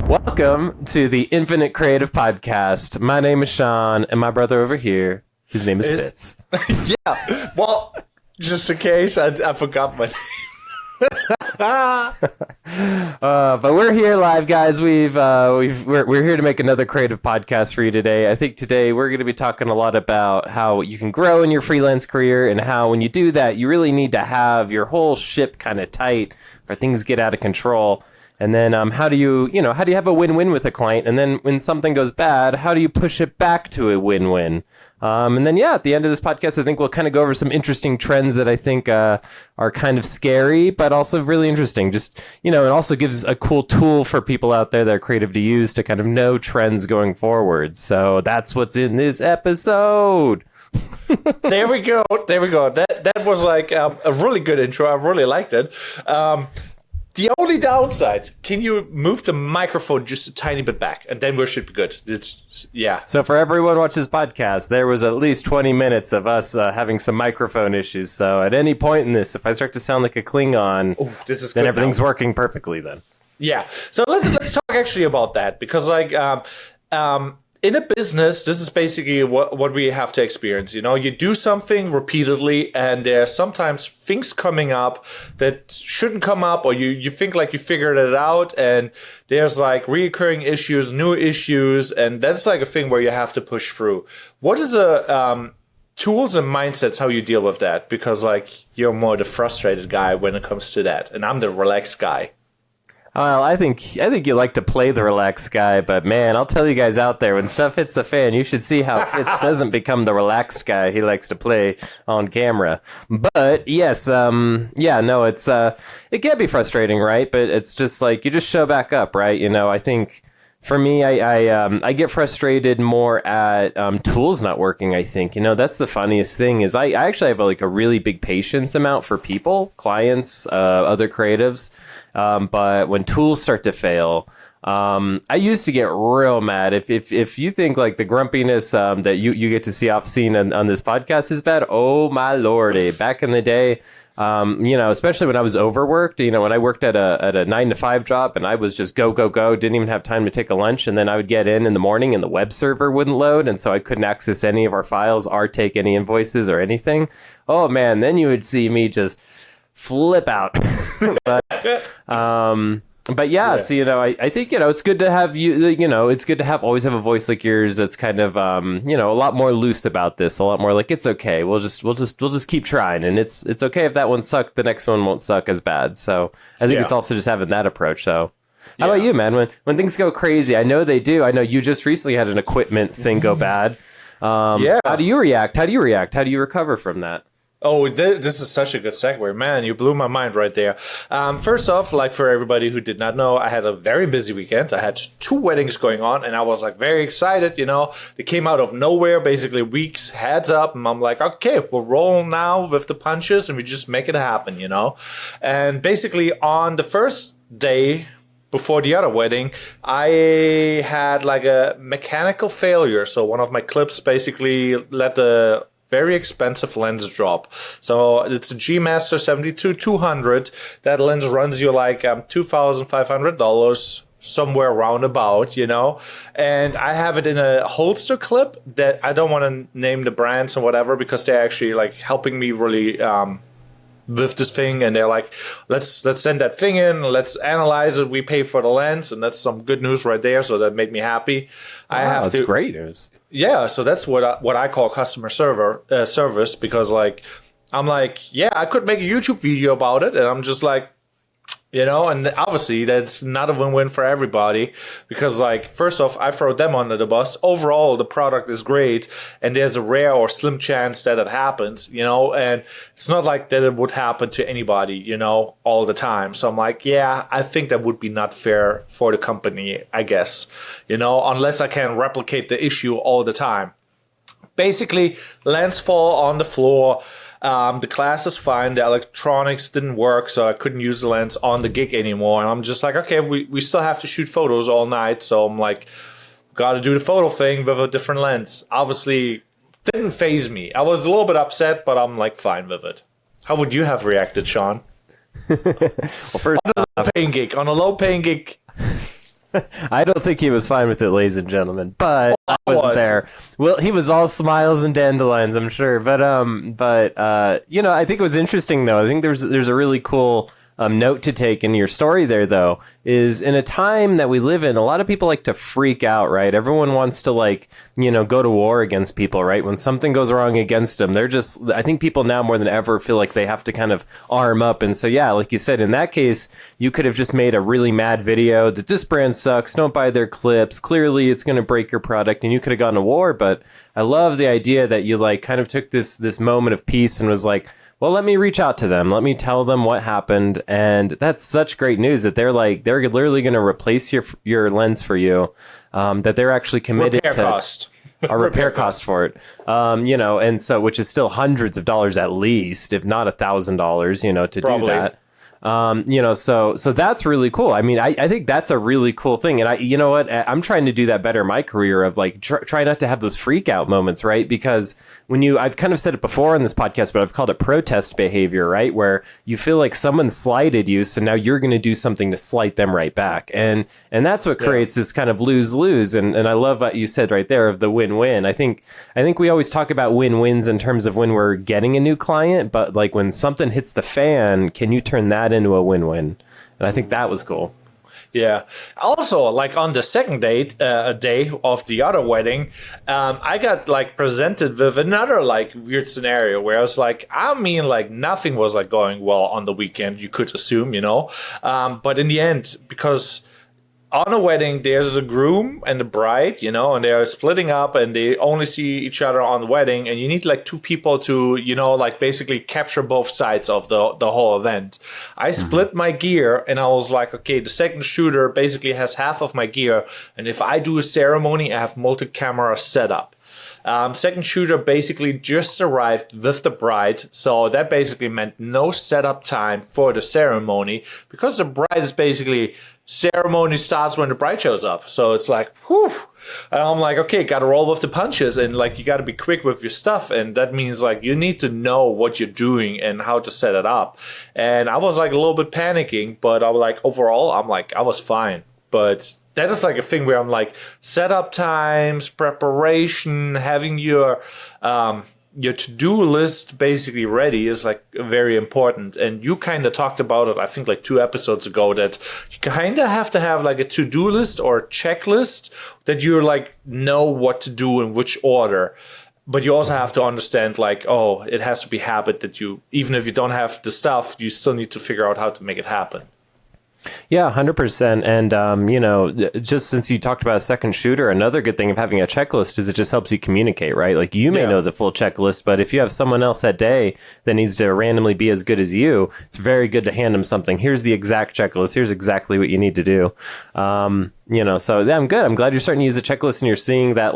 Welcome to the Infinite Creative Podcast. My name is Sean, and my brother over here, his name is Fitz. Yeah, well, just in case, I forgot my name. But we're here live, guys. We're here to make another creative podcast for you today. I think today we're going to be talking a lot about how you can grow in your freelance career and how when you do that, you really need to have your whole ship kind of tight or things get out of control. And then how do you have a win-win with a client? And then when something goes bad, how do you push it back to a win-win? And then, at the end of this podcast, I think we'll kind of go over some interesting trends that I think are kind of scary, but also really interesting. Just, it also gives a cool tool for people out there that are creative to use to kind of know trends going forward. So that's what's in this episode. There we go. That was like a really good intro. I really liked it. The only downside, can you move the microphone just a tiny bit back? And then we should be good. So for everyone watching this podcast, there was at least 20 minutes of us having some microphone issues. So at any point in this, if I start to sound like a Klingon, then everything's working perfectly then. Yeah. So let's talk actually about that. Because in a business, this is basically what we have to experience. You do something repeatedly, and there's sometimes things coming up that shouldn't come up, or you think like you figured it out, and there's like reoccurring issues, new issues, and that's like a thing where you have to push through. What is tools and mindsets how you deal with that? Because like you're more the frustrated guy when it comes to that, and I'm the relaxed guy. Well, I think you like to play the relaxed guy, but man, I'll tell you guys out there, when stuff hits the fan, you should see how Fitz doesn't become the relaxed guy he likes to play on camera. But yes, it can be frustrating, right? But it's just like you just show back up, right? I think for me, I get frustrated more at tools not working. I think that's the funniest thing is I actually have a really big patience amount for people, clients, other creatives. But when tools start to fail, I used to get real mad. If you think like the grumpiness that you get to see off scene on this podcast is bad, oh my lordy! Back in the day, especially when I was overworked, when I worked at a 9-to-5 job and I was just go, didn't even have time to take a lunch. And then I would get in the morning and the web server wouldn't load. And so I couldn't access any of our files or take any invoices or anything. Oh man, then you would see me just flip out. But yeah, so, I think, it's good to have it's good to always have a voice like yours that's kind of, a lot more loose about this, a lot more like, it's okay. We'll just keep trying. And it's okay if that one sucked, the next one won't suck as bad. So I think it's also just having that approach. So how about you, man? When things go crazy, I know they do. I know you just recently had an equipment thing go bad. How do you react? How do you recover from that? Oh, this is such a good segue. Man, you blew my mind right there. First off, like for everybody who did not know, I had a very busy weekend. I had 2 weddings going on, and I was like very excited, They came out of nowhere, basically weeks heads up, and I'm like, okay, we'll roll now with the punches, and we just make it happen, And basically on the first day before the other wedding, I had like a mechanical failure. So one of my clips basically let the very expensive lens drop. So it's a G Master 72-200. That lens runs you like $2,500, somewhere around about, And I have it in a holster clip that I don't want to name the brands and whatever because they're actually like helping me really with this thing, and they're like, let's send that thing in, let's analyze it, we pay for the lens, and that's some good news right there. So that made me happy. Wow, that's great news. Yeah, so that's what I call customer service, because like I'm like, I could make a YouTube video about it, and I'm just like, and obviously that's not a win-win for everybody because, like, first off, I throw them under the bus. Overall, the product is great, and there's a rare or slim chance that it happens, and it's not like that it would happen to anybody, all the time. So I'm like, I think that would be not fair for the company, I guess, unless I can replicate the issue all the time. Basically, lens fall on the floor. The class is fine. The electronics didn't work, so I couldn't use the lens on the gig anymore. And I'm just like, okay, we still have to shoot photos all night. So I'm like, got to do the photo thing with a different lens. Obviously, didn't faze me. I was a little bit upset, but I'm like fine with it. How would you have reacted, Sean? Well, first on a low paying gig. I don't think he was fine with it, ladies and gentlemen, but I wasn't was. there. Well, he was all smiles and dandelions, I'm sure. But I think it was interesting though. I think there's a really cool note to take in your story there, though, is in a time that we live in, a lot of people like to freak out, right? Everyone wants to go to war against people, right? When something goes wrong against them, I think people now more than ever feel like they have to kind of arm up. And so, yeah, like you said, in that case, you could have just made a really mad video that this brand sucks, don't buy their clips. Clearly it's going to break your product, and you could have gone to war. But I love the idea that you kind of took this moment of peace and was like, well, let me reach out to them. Let me tell them what happened. And that's such great news that they're literally going to replace your lens for you, that they're actually committed repair to cost. a repair cost for it. And so, which is still hundreds of dollars at least, if not $1,000, to Probably. do that. So that's really cool. I mean, I think that's a really cool thing. And you know what, I'm trying to do that better in my career of try not to have those freak out moments, right? Because I've kind of said it before on this podcast, but I've called it protest behavior, right? Where you feel like someone slighted you. So now you're going to do something to slight them right back. And that's what creates this kind of lose-lose. And I love what you said right there of the win-win. I think we always talk about win-wins in terms of when we're getting a new client, but when something hits the fan, can you turn that into a win-win? And I think that was cool. Yeah. Also, on the second day of the other wedding, I got presented with another weird scenario where I was nothing was going well on the weekend. You could assume, but in the end, because on a wedding, there's the groom and the bride, and they are splitting up and they only see each other on the wedding. And you need two people to, basically capture both sides of the whole event. I split my gear and I was like, okay, the second shooter basically has half of my gear. And if I do a ceremony, I have multi-camera setup. Second shooter basically just arrived with the bride. So that basically meant no setup time for the ceremony because the bride is basically ceremony starts when the bride shows up. So it's whew. And I'm like, okay, got to roll with the punches. And you got to be quick with your stuff. And that means you need to know what you're doing and how to set it up. And I was a little bit panicking, but I was overall, I was fine. But that is a thing where I'm setup times, preparation, having your to-do list basically ready is very important. And you kind of talked about it, I think 2 episodes ago, that you kind of have to have a to-do list or a checklist that you know what to do in which order. But you also have to understand it has to be habit that you, even if you don't have the stuff, you still need to figure out how to make it happen. Yeah, 100%. And, just since you talked about a second shooter, another good thing of having a checklist is it just helps you communicate, right? You may know the full checklist, but if you have someone else that day that needs to randomly be as good as you, it's very good to hand them something. Here's the exact checklist. Here's exactly what you need to do. So yeah, I'm good. I'm glad you're starting to use the checklist and you're seeing that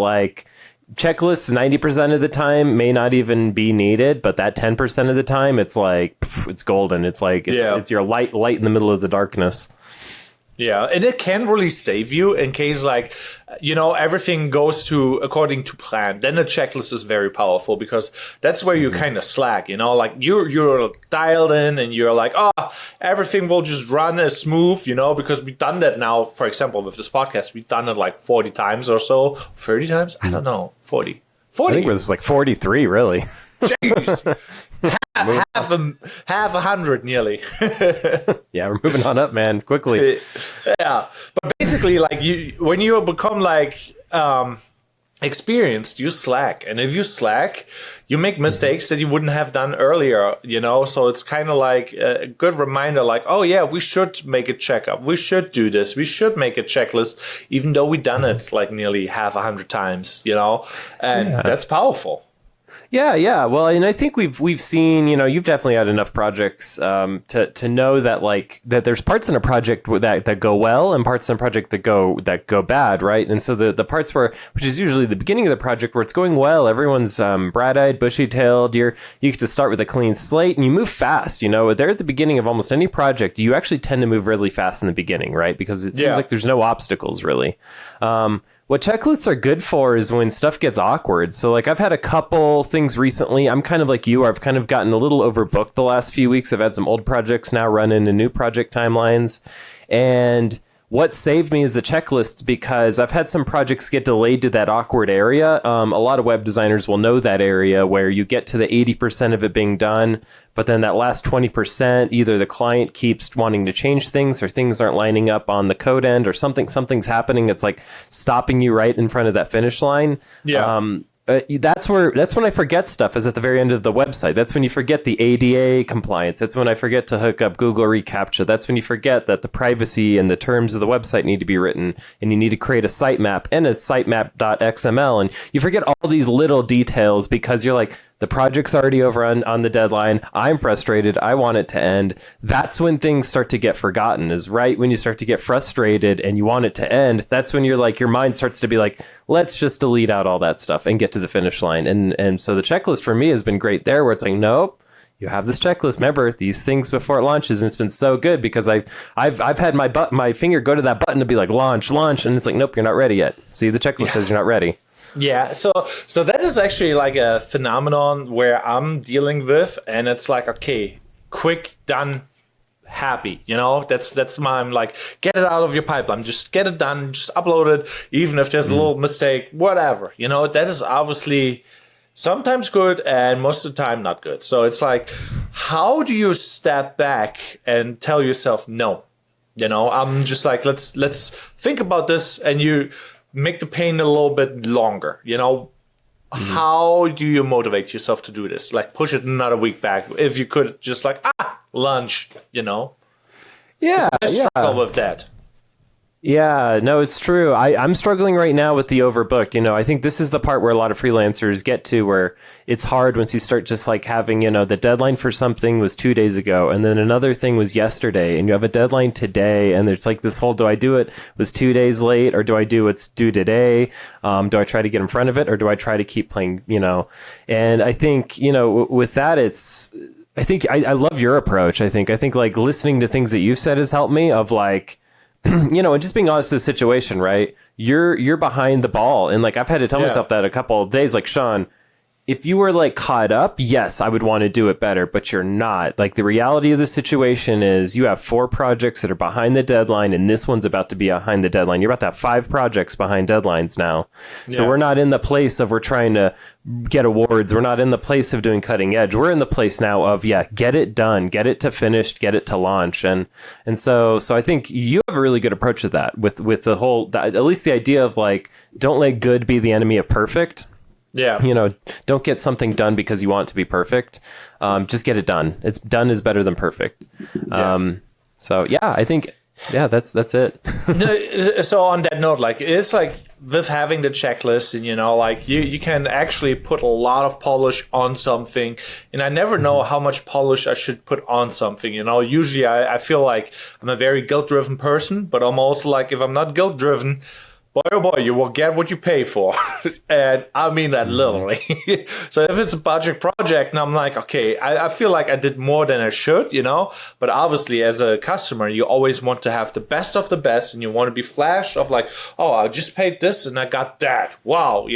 checklists 90% of the time may not even be needed, but that 10% of the time it's it's golden. It's it's your light in the middle of the darkness. Yeah, and it can really save you in case everything goes according to plan. Then the checklist is very powerful because that's where you kind of slack, you're dialed in and you're everything will just run as smooth, because we've done that now. For example, with this podcast, we've done it 40 times or so, 30 times. I don't know, 40. I think it was 43, really. Jeez. half 100 nearly. Yeah, we're moving on up, man, quickly. Yeah, but basically when you become experienced, you slack, and if you slack, you make mistakes that you wouldn't have done earlier, so it's kind of a good reminder oh yeah, we should make a checkup, we should do this, we should make a checklist, even though we've done it nearly half 100 times, and that's powerful. Yeah. Well, and I think we've seen, you've definitely had enough projects to know that that there's parts in a project that go well and parts in a project that go bad, right? And so the parts which is usually the beginning of the project where it's going well, everyone's bright-eyed, bushy-tailed. You get to start with a clean slate and you move fast. They're at the beginning of almost any project. You actually tend to move really fast in the beginning, right? Because it seems like there's no obstacles really. What checklists are good for is when stuff gets awkward. So I've had a couple things recently. I'm kind of like you. I've kind of gotten a little overbooked the last few weeks. I've had some old projects now run into new project timelines. And what saved me is the checklists, because I've had some projects get delayed to that awkward area. A lot of web designers will know that area where you get to the 80% of it being done, but then that last 20%, either the client keeps wanting to change things or things aren't lining up on the code end or something's happening. It's like stopping you right in front of that finish line. Yeah. That's when I forget stuff, is at the very end of the website. That's when you forget the ADA compliance. That's when I forget to hook up Google reCAPTCHA. That's when you forget that the privacy and the terms of the website need to be written, and you need to create a sitemap and a sitemap.xml, and you forget all these little details because you're like, the project's already over on the deadline. I'm frustrated. I want it to end. That's when things start to get forgotten, is right when you start to get frustrated and you want it to end. That's when you're like, your mind starts to be like, let's just delete out all that stuff and get to the finish line. And so the checklist for me has been great there, where it's like, nope, you have this checklist. Remember these things before it launches. And it's been so good because I've had my finger go to that button to be like, launch. And it's like, nope, you're not ready yet. See, the checklist says you're not ready. Yeah, so that is actually like a phenomenon where I'm dealing with, and it's like, okay, quick, done, happy, that's my, I'm like, get it out of your pipeline, just get it done, just upload it, even if there's a little mistake, whatever, that is obviously sometimes good and most of the time not good. So it's like, how do you step back and tell yourself no? I'm just like, let's think about this, and you make the pain a little bit longer, How do you motivate yourself to do this? Like, push it another week back. If you could just like, lunch, Yeah. I struggle with that. Yeah, no, it's true. I'm struggling right now with the overbooked. I think this is the part where a lot of freelancers get to, where it's hard once you start just like having, the deadline for something was 2 days ago, and then another thing was yesterday, and you have a deadline today, and it's like this whole, do I do it was 2 days late, or do I do what's due today? Do I try to get in front of it, or do I try to keep playing, And I think, with that, I love your approach. I think like listening to things that you've said has helped me, of like, and just being honest with the situation, right? You're behind the ball. And like, I've had to tell myself that a couple of days, like, Sean, if you were like caught up, yes, I would want to do it better, but you're not. Like, the reality of the situation is you have 4 projects that are behind the deadline, and this one's about to be behind the deadline. You're about to have 5 projects behind deadlines now. So we're not in the place of we're trying to get awards. We're not in the place of doing cutting edge. We're in the place now of, get it done, get it to finished, get it to launch. And so I think you have a really good approach to that with the whole, at least the idea of like, don't let good be the enemy of perfect. Yeah. Don't get something done because you want it to be perfect. Just get it done. It's done is better than perfect. So I think, that's it. So on that note, like, it's like with having the checklist, and like you can actually put a lot of polish on something, and I never know how much polish I should put on something. Usually I feel like I'm a very guilt-driven person, but I'm also like, if I'm not guilt-driven, boy, oh boy, you will get what you pay for. And I mean that literally. So if it's a budget project, and I'm like, okay, I feel like I did more than I should, But obviously, as a customer, you always want to have the best of the best, and you want to be flash of like, oh, I just paid this and I got that. Wow,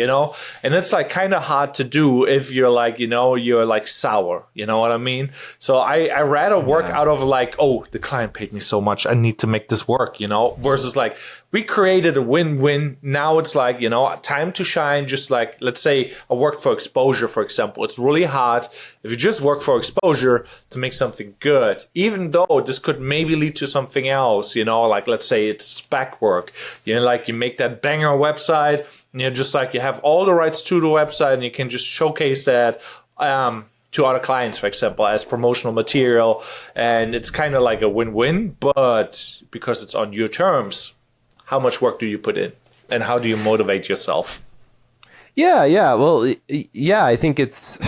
And it's like kind of hard to do if you're like, you're like sour. You know what I mean? So I rather work out of like, oh, the client paid me so much, I need to make this work, versus like, we created a win-win. Now it's like, time to shine. Just like, let's say I worked for exposure, for example. It's really hard if you just work for exposure to make something good, even though this could maybe lead to something else, like let's say it's spec work. Like you make that banger website, and you're just like, you have all the rights to the website, and you can just showcase that to other clients, for example, as promotional material. And it's kind of like a win-win, but because it's on your terms, how much work do you put in, and how do you motivate yourself? Well, I think it's,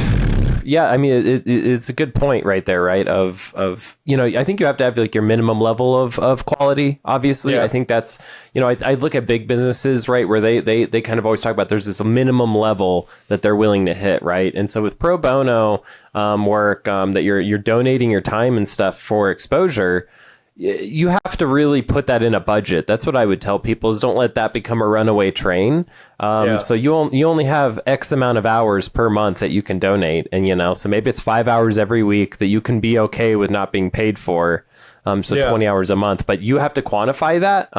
I mean, it's a good point right there, right? Of I think you have to have like your minimum level of quality, obviously. Yeah. I think that's, I look at big businesses, right, where they kind of always talk about there's this minimum level that they're willing to hit, right? And so with pro bono work, that you're donating your time and stuff for exposure, you have to really put that in a budget. That's what I would tell people, is don't let that become a runaway train. So you only have X amount of hours per month that you can donate. And, so maybe it's 5 hours every week that you can be okay with not being paid for. So 20 hours a month, but you have to quantify that.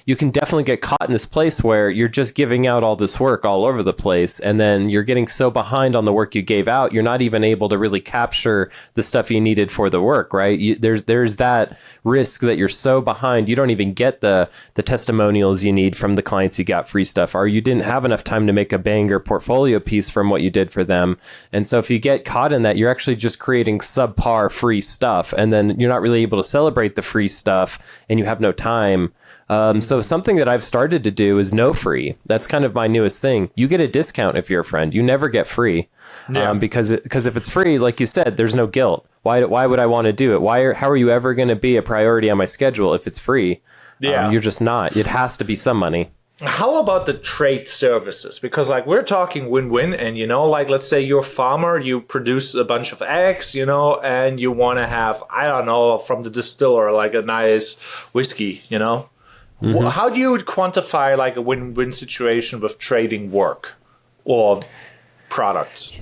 You can definitely get caught in this place where you're just giving out all this work all over the place, and then you're getting so behind on the work you gave out, you're not even able to really capture the stuff you needed for the work, right? There's that risk that you're so behind, you don't even get the testimonials you need from the clients you got free stuff, or you didn't have enough time to make a banger portfolio piece from what you did for them. And so if you get caught in that, you're actually just creating subpar free stuff, and then you're not really able to celebrate the free stuff, and you have no time. So something that I've started to do is no free. That's kind of my newest thing. You get a discount if you're a friend. You never get free. Because if it's free, like you said, there's no guilt. Why would I want to do it? How are you ever going to be a priority on my schedule if it's free? You're just not. It has to be some money. How about the trade services? Because like we're talking win-win, and like let's say you're a farmer, you produce a bunch of eggs, and you want to have, I don't know, from the distiller like a nice whiskey, Mm-hmm. How do you quantify like a win-win situation with trading work or products?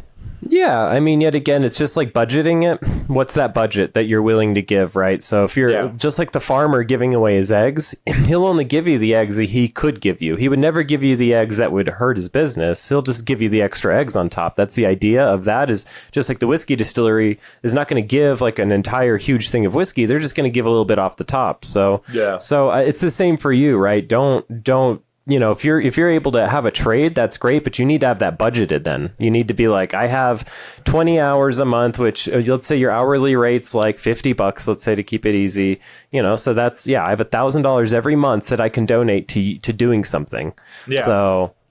Yeah, I mean, yet again, it's just like budgeting it. What's that budget that you're willing to give, right? So if you're just like the farmer giving away his eggs, he'll only give you the eggs that he could give you. He would never give you the eggs that would hurt his business. He'll just give you the extra eggs on top. That's the idea of that, is just like the whiskey distillery is not going to give like an entire huge thing of whiskey. They're just going to give a little bit off the top. So it's the same for you, right? Don't if you're able to have a trade, that's great, but you need to have that budgeted then. You need to be like, I have 20 hours a month, which let's say your hourly rate's like $50, let's say, to keep it easy. So that's, I have $1,000 every month that I can donate to doing something. Yeah.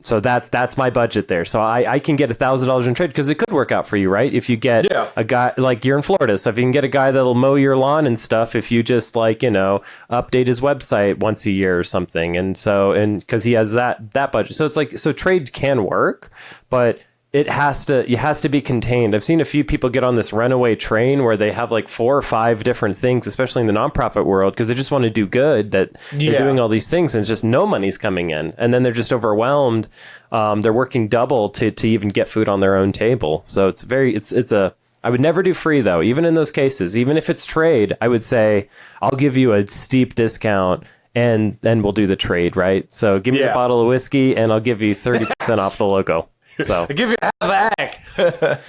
So that's my budget there. So I can get $1,000 in trade, because it could work out for you, right? If you get a guy, like you're in Florida, so if you can get a guy that'll mow your lawn and stuff, if you just update his website once a year or something, and because he has that budget, so it's like, so trade can work, but it has to be contained. I've seen a few people get on this runaway train where they have like 4 or 5 different things, especially in the nonprofit world, because they just want to do good, that they're doing all these things and it's just no money's coming in. And then they're just overwhelmed. They're working double to even get food on their own table. So I would never do free though, even in those cases. Even if it's trade, I would say, I'll give you a steep discount and then we'll do the trade, right? So give me a bottle of whiskey and I'll give you 30% off the logo. So I'll give you half an egg.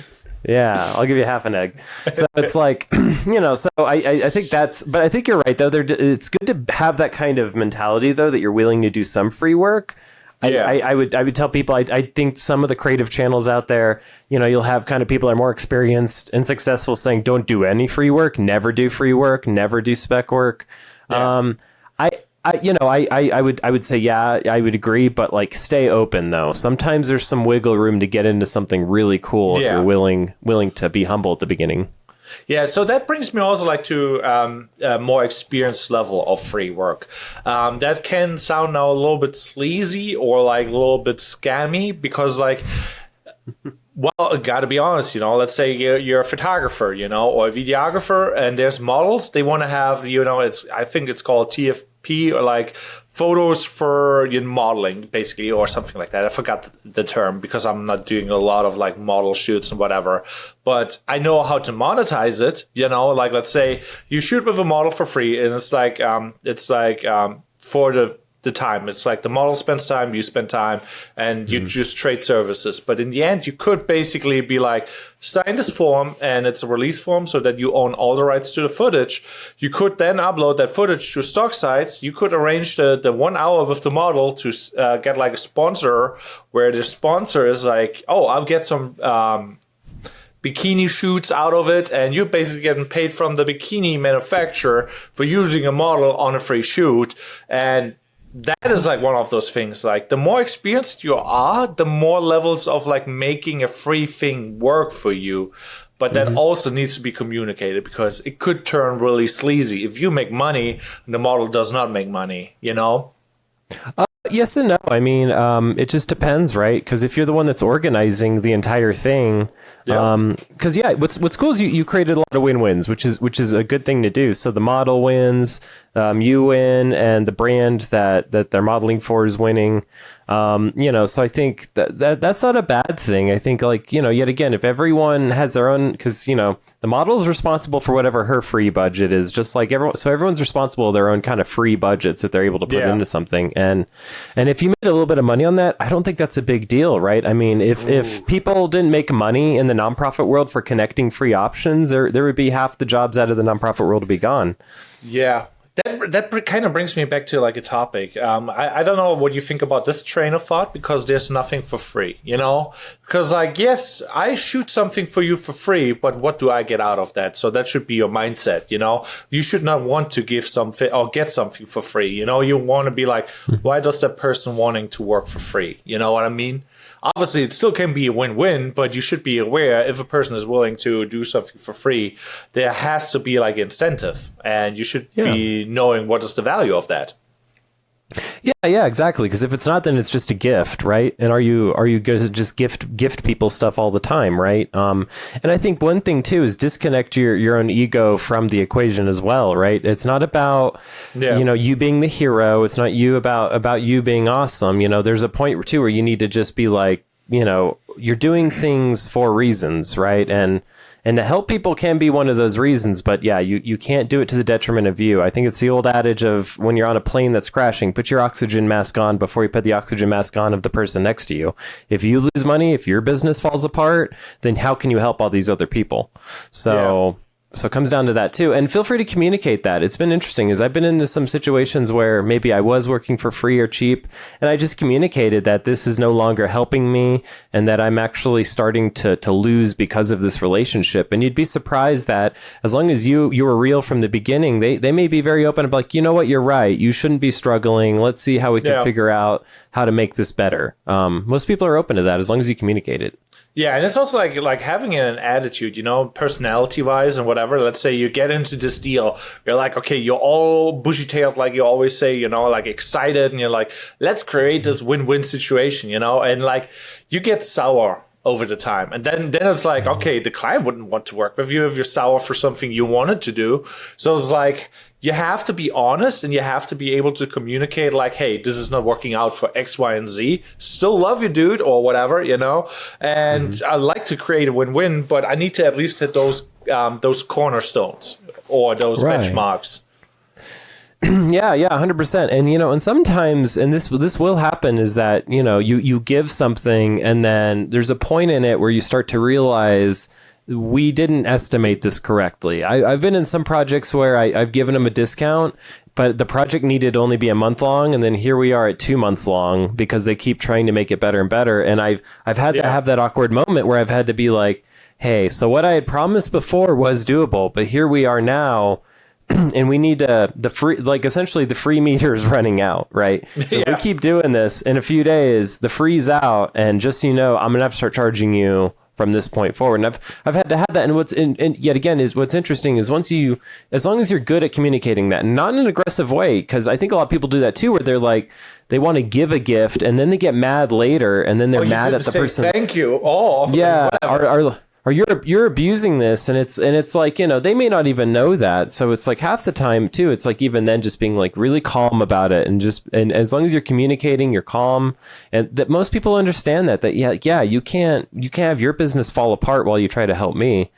Yeah, I'll give you half an egg. So it's like, so I think but I think you're right, though. It's good to have that kind of mentality, though, that you're willing to do some free work. I would tell people, I think some of the creative channels out there, you'll have kind of people that are more experienced and successful saying, don't do any free work, never do free work, never do spec work. Yeah. I would say, I would agree, but like, stay open though. Sometimes there's some wiggle room to get into something really cool if you're willing to be humble at the beginning. Yeah, so that brings me also like to a more experienced level of free work. That can sound now a little bit sleazy or like a little bit scammy, because like, well, I gotta be honest, let's say you're a photographer, or a videographer, and there's models. They want to have, I think it's called TFP, or like photos for modeling, basically, or something like that. I forgot the term because I'm not doing a lot of like model shoots and whatever. But I know how to monetize it. Like let's say you shoot with a model for free, and it's like for the time. It's like the model spends time, you spend time, and you just trade services. But in the end, you could basically be like, sign this form, and it's a release form so that you own all the rights to the footage. You could then upload that footage to stock sites. You could arrange the 1 hour with the model to get like a sponsor, where the sponsor is like, oh, I'll get some bikini shoots out of it, and you're basically getting paid from the bikini manufacturer for using a model on a free shoot. And that is like one of those things, like the more experienced you are, the more levels of like making a free thing work for you. But that also needs to be communicated, because it could turn really sleazy if you make money and the model does not make money, Yes and no. I mean, it just depends, right? Because if you're the one that's organizing the entire thing, because what's cool is you created a lot of win-wins, which is a good thing to do. So the model wins, you win, and the brand that they're modeling for is winning. So I think that's not a bad thing. I think, like, yet again, if everyone has their own, because, the model is responsible for whatever her free budget is, just like everyone's responsible for their own kind of free budgets that they're able to put into something. And if you made a little bit of money on that, I don't think that's a big deal, right? I mean, if people didn't make money in the nonprofit world for connecting free options, there would be half the jobs out of the nonprofit world to be gone. Yeah. That kind of brings me back to like a topic. I don't know what you think about this train of thought, because there's nothing for free, because like, yes, I shoot something for you for free, but what do I get out of that? So that should be your mindset. You should not want to give something or get something for free. You want to be like, why does that person wanting to work for free? You know what I mean? Obviously, it still can be a win-win, but you should be aware if a person is willing to do something for free, there has to be like incentive, and you should be knowing what is the value of that. Yeah, exactly. Because if it's not, then it's just a gift, right? And are you going to just gift people stuff all the time, right? And I think one thing too is disconnect your own ego from the equation as well, right? It's not about you being the hero. It's not about you being awesome. There's a point too where you need to just be like, you're doing things for reasons, right? And to help people can be one of those reasons, but yeah, you can't do it to the detriment of you. I think it's the old adage of when you're on a plane that's crashing, put your oxygen mask on before you put the oxygen mask on of the person next to you. If you lose money, if your business falls apart, then how can you help all these other people? So it comes down to that too. And feel free to communicate that. It's been interesting as I've been into some situations where maybe I was working for free or cheap, and I just communicated that this is no longer helping me and that I'm actually starting to lose because of this relationship. And you'd be surprised that as long as you were real from the beginning, they may be very open and be like, you know what, you're right. You shouldn't be struggling. Let's see how we can figure out how to make this better. Most people are open to that as long as you communicate it. Yeah, and it's also like having an attitude, personality-wise and whatever. Let's say you get into this deal. You're like, okay, you're all bushy-tailed, like you always say, like excited. And you're like, let's create this win-win situation, and like you get sour over the time. And then it's like, okay, the client wouldn't want to work with you if you're sour for something you wanted to do. So it's like, you have to be honest and you have to be able to communicate like, hey, this is not working out for X, Y, and Z. Still love you, dude, or whatever, And I like to create a win-win, but I need to at least hit those cornerstones or those benchmarks. Yeah, 100%. And, and sometimes, and this will happen, is that, you give something and then there's a point in it where you start to realize we didn't estimate this correctly. I've been in some projects where I've given them a discount, but the project needed to only be a month long. And then here we are at 2 months long because they keep trying to make it better and better. And I've had to have that awkward moment where I've had to be like, hey, so what I had promised before was doable, but here we are now. And we need essentially the free meter is running out, right? So if we keep doing this, in a few days, the free's out. And just so you know, I'm going to have to start charging you from this point forward. And I've had to have that. And yet again, is what's interesting is as long as you're good at communicating that, not in an aggressive way, because I think a lot of people do that too, where they're like, they want to give a gift and then they get mad later and then they're mad at the person. Thank you. Oh, yeah. Or you're abusing this, and it's like, they may not even know that. So it's like half the time too, it's like even then just being like really calm about it, and as long as you're communicating, you're calm, and that most people understand that you can't have your business fall apart while you try to help me.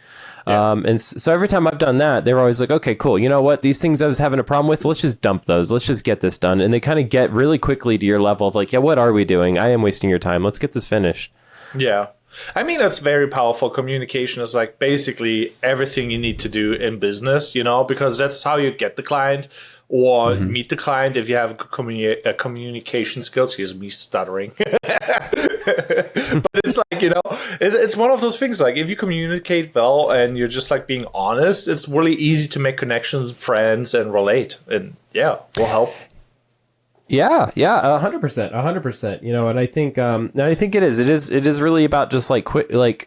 And so every time I've done that, they're always like, okay, cool. You know what? These things I was having a problem with, let's just dump those. Let's just get this done. And they kind of get really quickly to your level of like, yeah, what are we doing? I am wasting your time. Let's get this finished. Yeah. I mean, that's very powerful. Communication is like basically everything you need to do in business, because that's how you get the client or meet the client if you have communication skills. Here's me stuttering. But it's like, it's one of those things. Like if you communicate well and you're just like being honest, it's really easy to make connections, friends, and relate. And will help. Yeah, 100%, 100%. And I think it is really about just like creating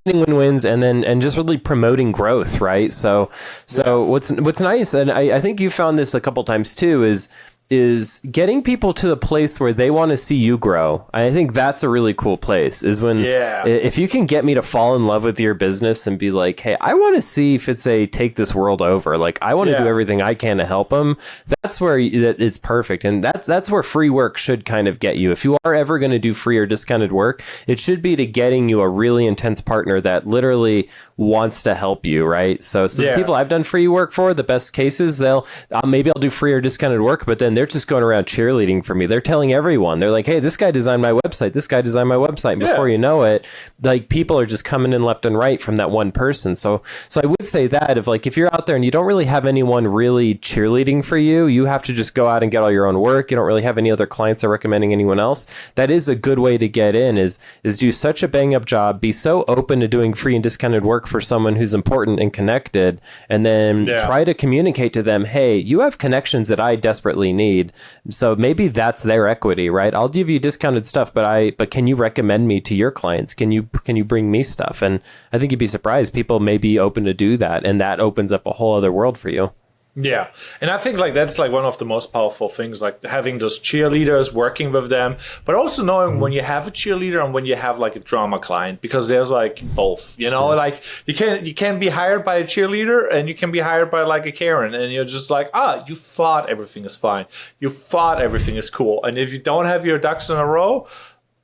win-wins and just really promoting growth, right? So what's nice, and I think you found this a couple times too, is is getting people to the place where they want to see you grow. I think that's a really cool place, is when if you can get me to fall in love with your business and be like, hey, I want to see if it's a take this world over. Like, I want to do everything I can to help them. That's where it's perfect. And that's where free work should kind of get you. If you are ever going to do free or discounted work, it should be to getting you a really intense partner that literally wants to help you, right? So the people I've done free work for, the best cases, they'll maybe I'll do free or discounted work, but then they're just going around cheerleading for me. They're telling everyone. They're like, hey, this guy designed my website. This guy designed my website. And before you know it, like, people are just coming in left and right from that one person. So I would say that if you're out there and you don't really have anyone really cheerleading for you, you have to just go out and get all your own work. You don't really have any other clients that are recommending anyone else. That is a good way to get in, is do such a bang up job, be so open to doing free and discounted work for someone who's important and connected, and then try to communicate to them, hey, you have connections that I desperately need. So maybe that's their equity, right? I'll give you discounted stuff, but can you recommend me to your clients? Can you bring me stuff? And I think you'd be surprised. People may be open to do that, and that opens up a whole other world for you. Yeah. And I think like that's like one of the most powerful things, like having those cheerleaders, working with them, but also knowing when you have a cheerleader and when you have like a drama client, because there's like both, like you can be hired by a cheerleader and you can be hired by like a Karen, and you're just like, you thought everything is fine. You thought everything is cool. And if you don't have your ducks in a row,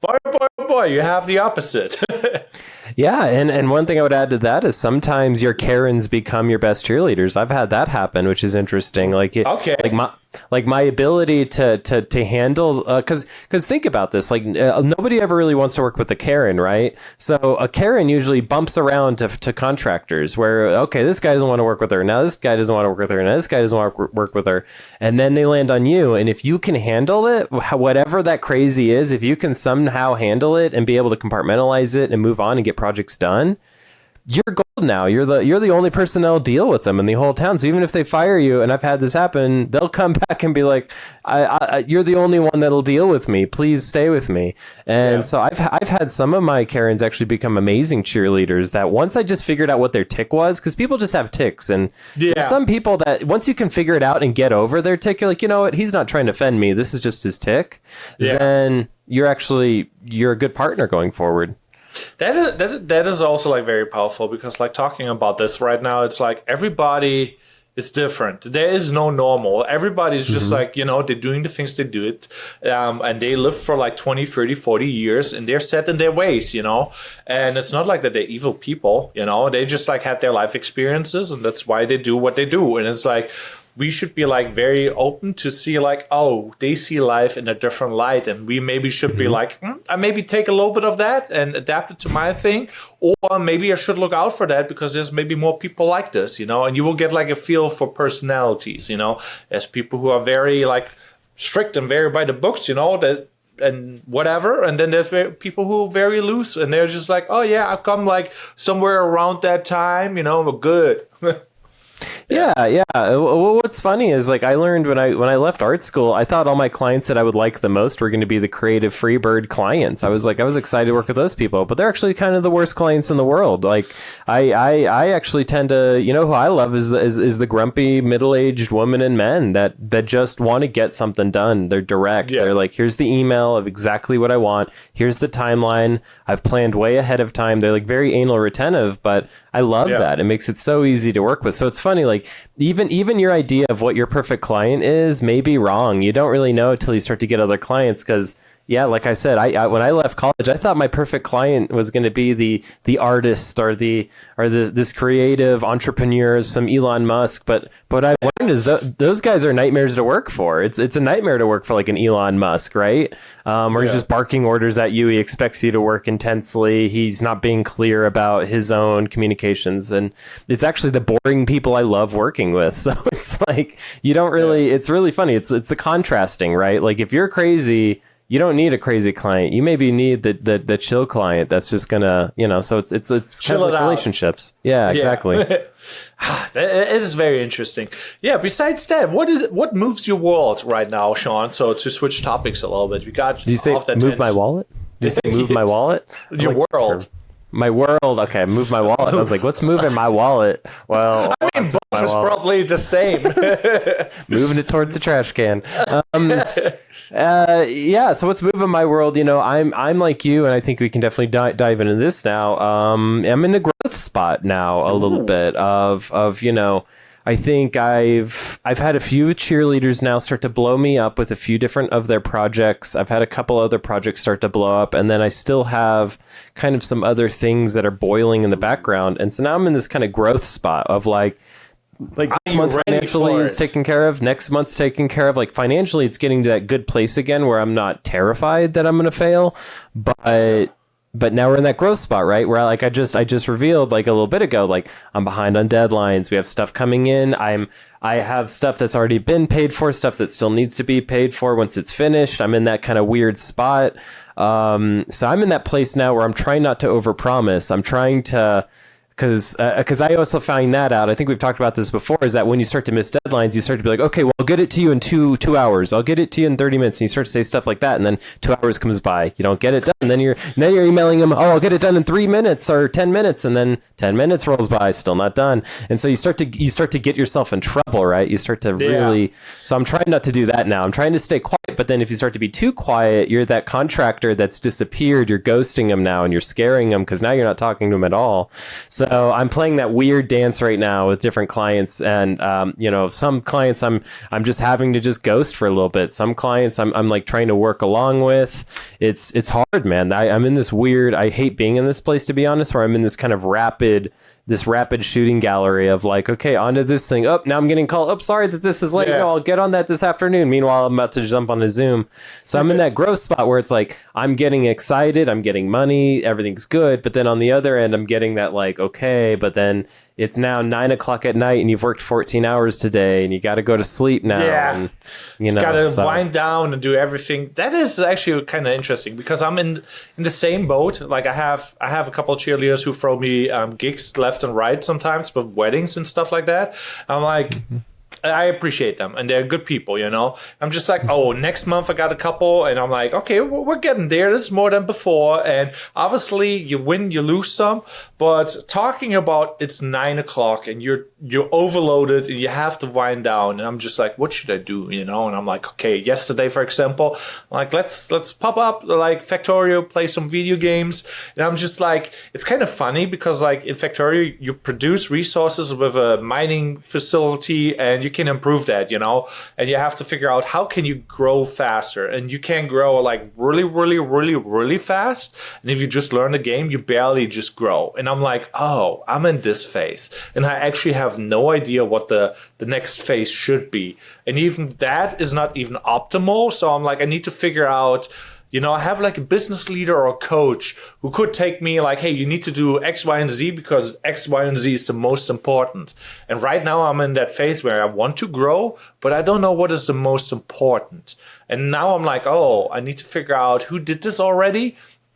boy, you have the opposite. Yeah, and one thing I would add to that is sometimes your Karens become your best cheerleaders. I've had that happen, which is interesting. Like my ability to handle, because think about this, like nobody ever really wants to work with a Karen, right? So a Karen usually bumps around to contractors where, okay, this guy doesn't want to work with her. Now this guy doesn't want to work with her. Now this guy doesn't want to work with her. And then they land on you. And if you can handle it, whatever that crazy is, if you can somehow handle it and be able to compartmentalize it and move on and get projects done, you're gold now. You're the only person that'll deal with them in the whole town. So even if they fire you, and I've had this happen, they'll come back and be like, you're the only one that'll deal with me. Please stay with me. And so I've had some of my Karens actually become amazing cheerleaders that once I just figured out what their tick was, because people just have ticks. And there's some people that once you can figure it out and get over their tick, you're like, you know what? He's not trying to offend me. This is just his tick. Then you're a good partner going forward. That is also like very powerful, because like talking about this right now, it's like everybody is different. There is no normal. Everybody's just like, they're doing the things they do it. And they live for like 20, 30, 40 years and they're set in their ways, and it's not like that they're evil people, they just like had their life experiences and that's why they do what they do. And it's like, we should be like very open to see like, oh, they see life in a different light, and we maybe should be like, I maybe take a little bit of that and adapt it to my thing, or maybe I should look out for that because there's maybe more people like this, and you will get like a feel for personalities, as people who are very like strict and very by the books, that and whatever, and then there's people who are very loose and they're just like, oh yeah, I come like somewhere around that time, we're good. Yeah. Well, what's funny is like I learned when I left art school, I thought all my clients that I would like the most were going to be the creative freebird clients. I was excited to work with those people, but they're actually kind of the worst clients in the world. Like I actually tend to, who I love is the grumpy middle-aged women and men that just want to get something done. They're direct. They're like, here's the email of exactly what I want. Here's the timeline. I've planned way ahead of time. They're like very anal retentive, but I love that. It makes it so easy to work with. So it's funny, like even your idea of what your perfect client is may be wrong. You don't really know until you start to get other clients, because like I said, I when I left college, I thought my perfect client was going to be the artist or this creative entrepreneur, some Elon Musk. But what I learned is those guys are nightmares to work for. It's a nightmare to work for like an Elon Musk, right? Where he's just barking orders at you. He expects you to work intensely. He's not being clear about his own communications, and it's actually the boring people I love working with. So it's like you don't really. It's really funny. It's the contrasting, right? Like if you're crazy, you don't need a crazy client. You maybe need the chill client that's just gonna, so it's kind of like relationships. Yeah, exactly. It is very interesting. Yeah, besides that, what moves your world right now, Sean? So to switch topics a little bit, we got Did you say off that move my wallet? Did you say move my wallet? Your world. My world. Okay, move my wallet. I was like, what's moving my wallet? Well, I mean, both is probably the same. moving it towards the trash can. Yeah. So what's moving my world? I'm like you, and I think we can definitely dive into this now. I'm in a growth spot now, a little bit of I think I've had a few cheerleaders now start to blow me up with a few different of their projects. I've had a couple other projects start to blow up, and then I still have kind of some other things that are boiling in the background. And so now I'm in this kind of growth spot of like this month financially is taken care of, next month's taken care of. Like financially, it's getting to that good place again where I'm not terrified that I'm going to fail, but now we're in that growth spot, right? Where I just revealed like a little bit ago, like I'm behind on deadlines. We have stuff coming in. I have stuff that's already been paid for, stuff that still needs to be paid for once it's finished. I'm in that kind of weird spot. So I'm in that place now where I'm trying not to overpromise. I'm trying to, because I also found that out. I think we've talked about this before, is that when you start to miss deadlines, you start to be like, okay, well, I'll get it to you in two hours. I'll get it to you in 30 minutes. And you start to say stuff like that. And then 2 hours comes by. You don't get it done. And then you're emailing them, oh, I'll get it done in 3 minutes or 10 minutes. And then 10 minutes rolls by, still not done. And so you start to get yourself in trouble, right? You start to really, so I'm trying not to do that now. I'm trying to stay quiet. But then if you start to be too quiet, you're that contractor that's disappeared. You're ghosting them now and you're scaring them because now you're not talking to them at all. So I'm playing that weird dance right now with different clients, and some clients I'm just having to just ghost for a little bit. Some clients I'm like trying to work along with. It's hard, man. I'm in this weird. I hate being in this place, to be honest, where I'm in this kind of rapid shooting gallery of like, okay, onto this thing. Oh, now I'm getting called. Oh, sorry that this is late. No, I'll get on that this afternoon. Meanwhile, I'm about to jump on a Zoom. So I'm in that growth spot where it's like, I'm getting excited. I'm getting money. Everything's good. But then on the other end, I'm getting that like, okay, but then it's now 9 o'clock at night and you've worked 14 hours today and you got to go to sleep now. Yeah. And, got to wind down and do everything. That is actually kind of interesting because I'm in the same boat. Like I have a couple of cheerleaders who throw me gigs left and right sometimes, but weddings and stuff like that. I'm like, I appreciate them and they're good people, I'm just like, oh, next month I got a couple and I'm like, okay, we're getting there. This is more than before. And obviously you win, you lose some, but talking about it's 9 o'clock and you're overloaded and you have to wind down. And I'm just like, what should I do? And I'm like, okay, yesterday, for example, I'm like, let's pop up like Factorio, play some video games. And I'm just like, it's kind of funny because like in Factorio, you produce resources with a mining facility and you can improve that, and you have to figure out how can you grow faster, and you can grow like really, really, really, really fast. And if you just learn the game, you barely just grow. And I'm like, oh, I'm in this phase and I actually have no idea what the next phase should be. And even that is not even optimal. So I'm like, I need to figure out, I have like a business leader or a coach who could take me like, hey, you need to do X, Y, and Z because X, Y, and Z is the most important. And right now I'm in that phase where I want to grow, but I don't know what is the most important. And now I'm like, oh, I need to figure out who did this already,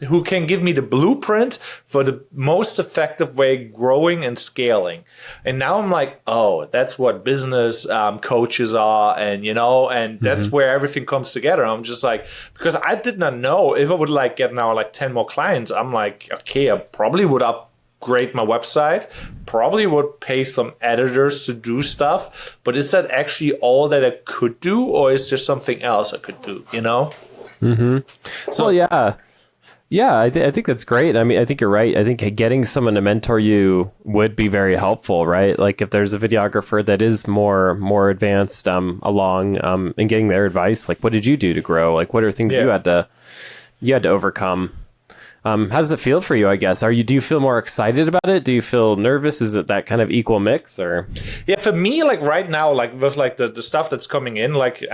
who can give me the blueprint for the most effective way growing and scaling. And now I'm like, oh, that's what business coaches are. And, and that's where everything comes together. I'm just like, because I did not know if I would like get now like 10 more clients. I'm like, okay, I probably would upgrade my website, probably would pay some editors to do stuff. But is that actually all that I could do? Or is there something else I could do, So, well, yeah. Yeah, I think that's great. I mean, I think you're right. I think getting someone to mentor you would be very helpful, right? Like if there's a videographer that is more advanced along and getting their advice, like what did you do to grow? Like what are things you had to overcome? How does it feel for you, I guess? Do you feel more excited about it? Do you feel nervous? Is it that kind of equal mix or? Yeah, for me, like right now, like with like the stuff that's coming in, like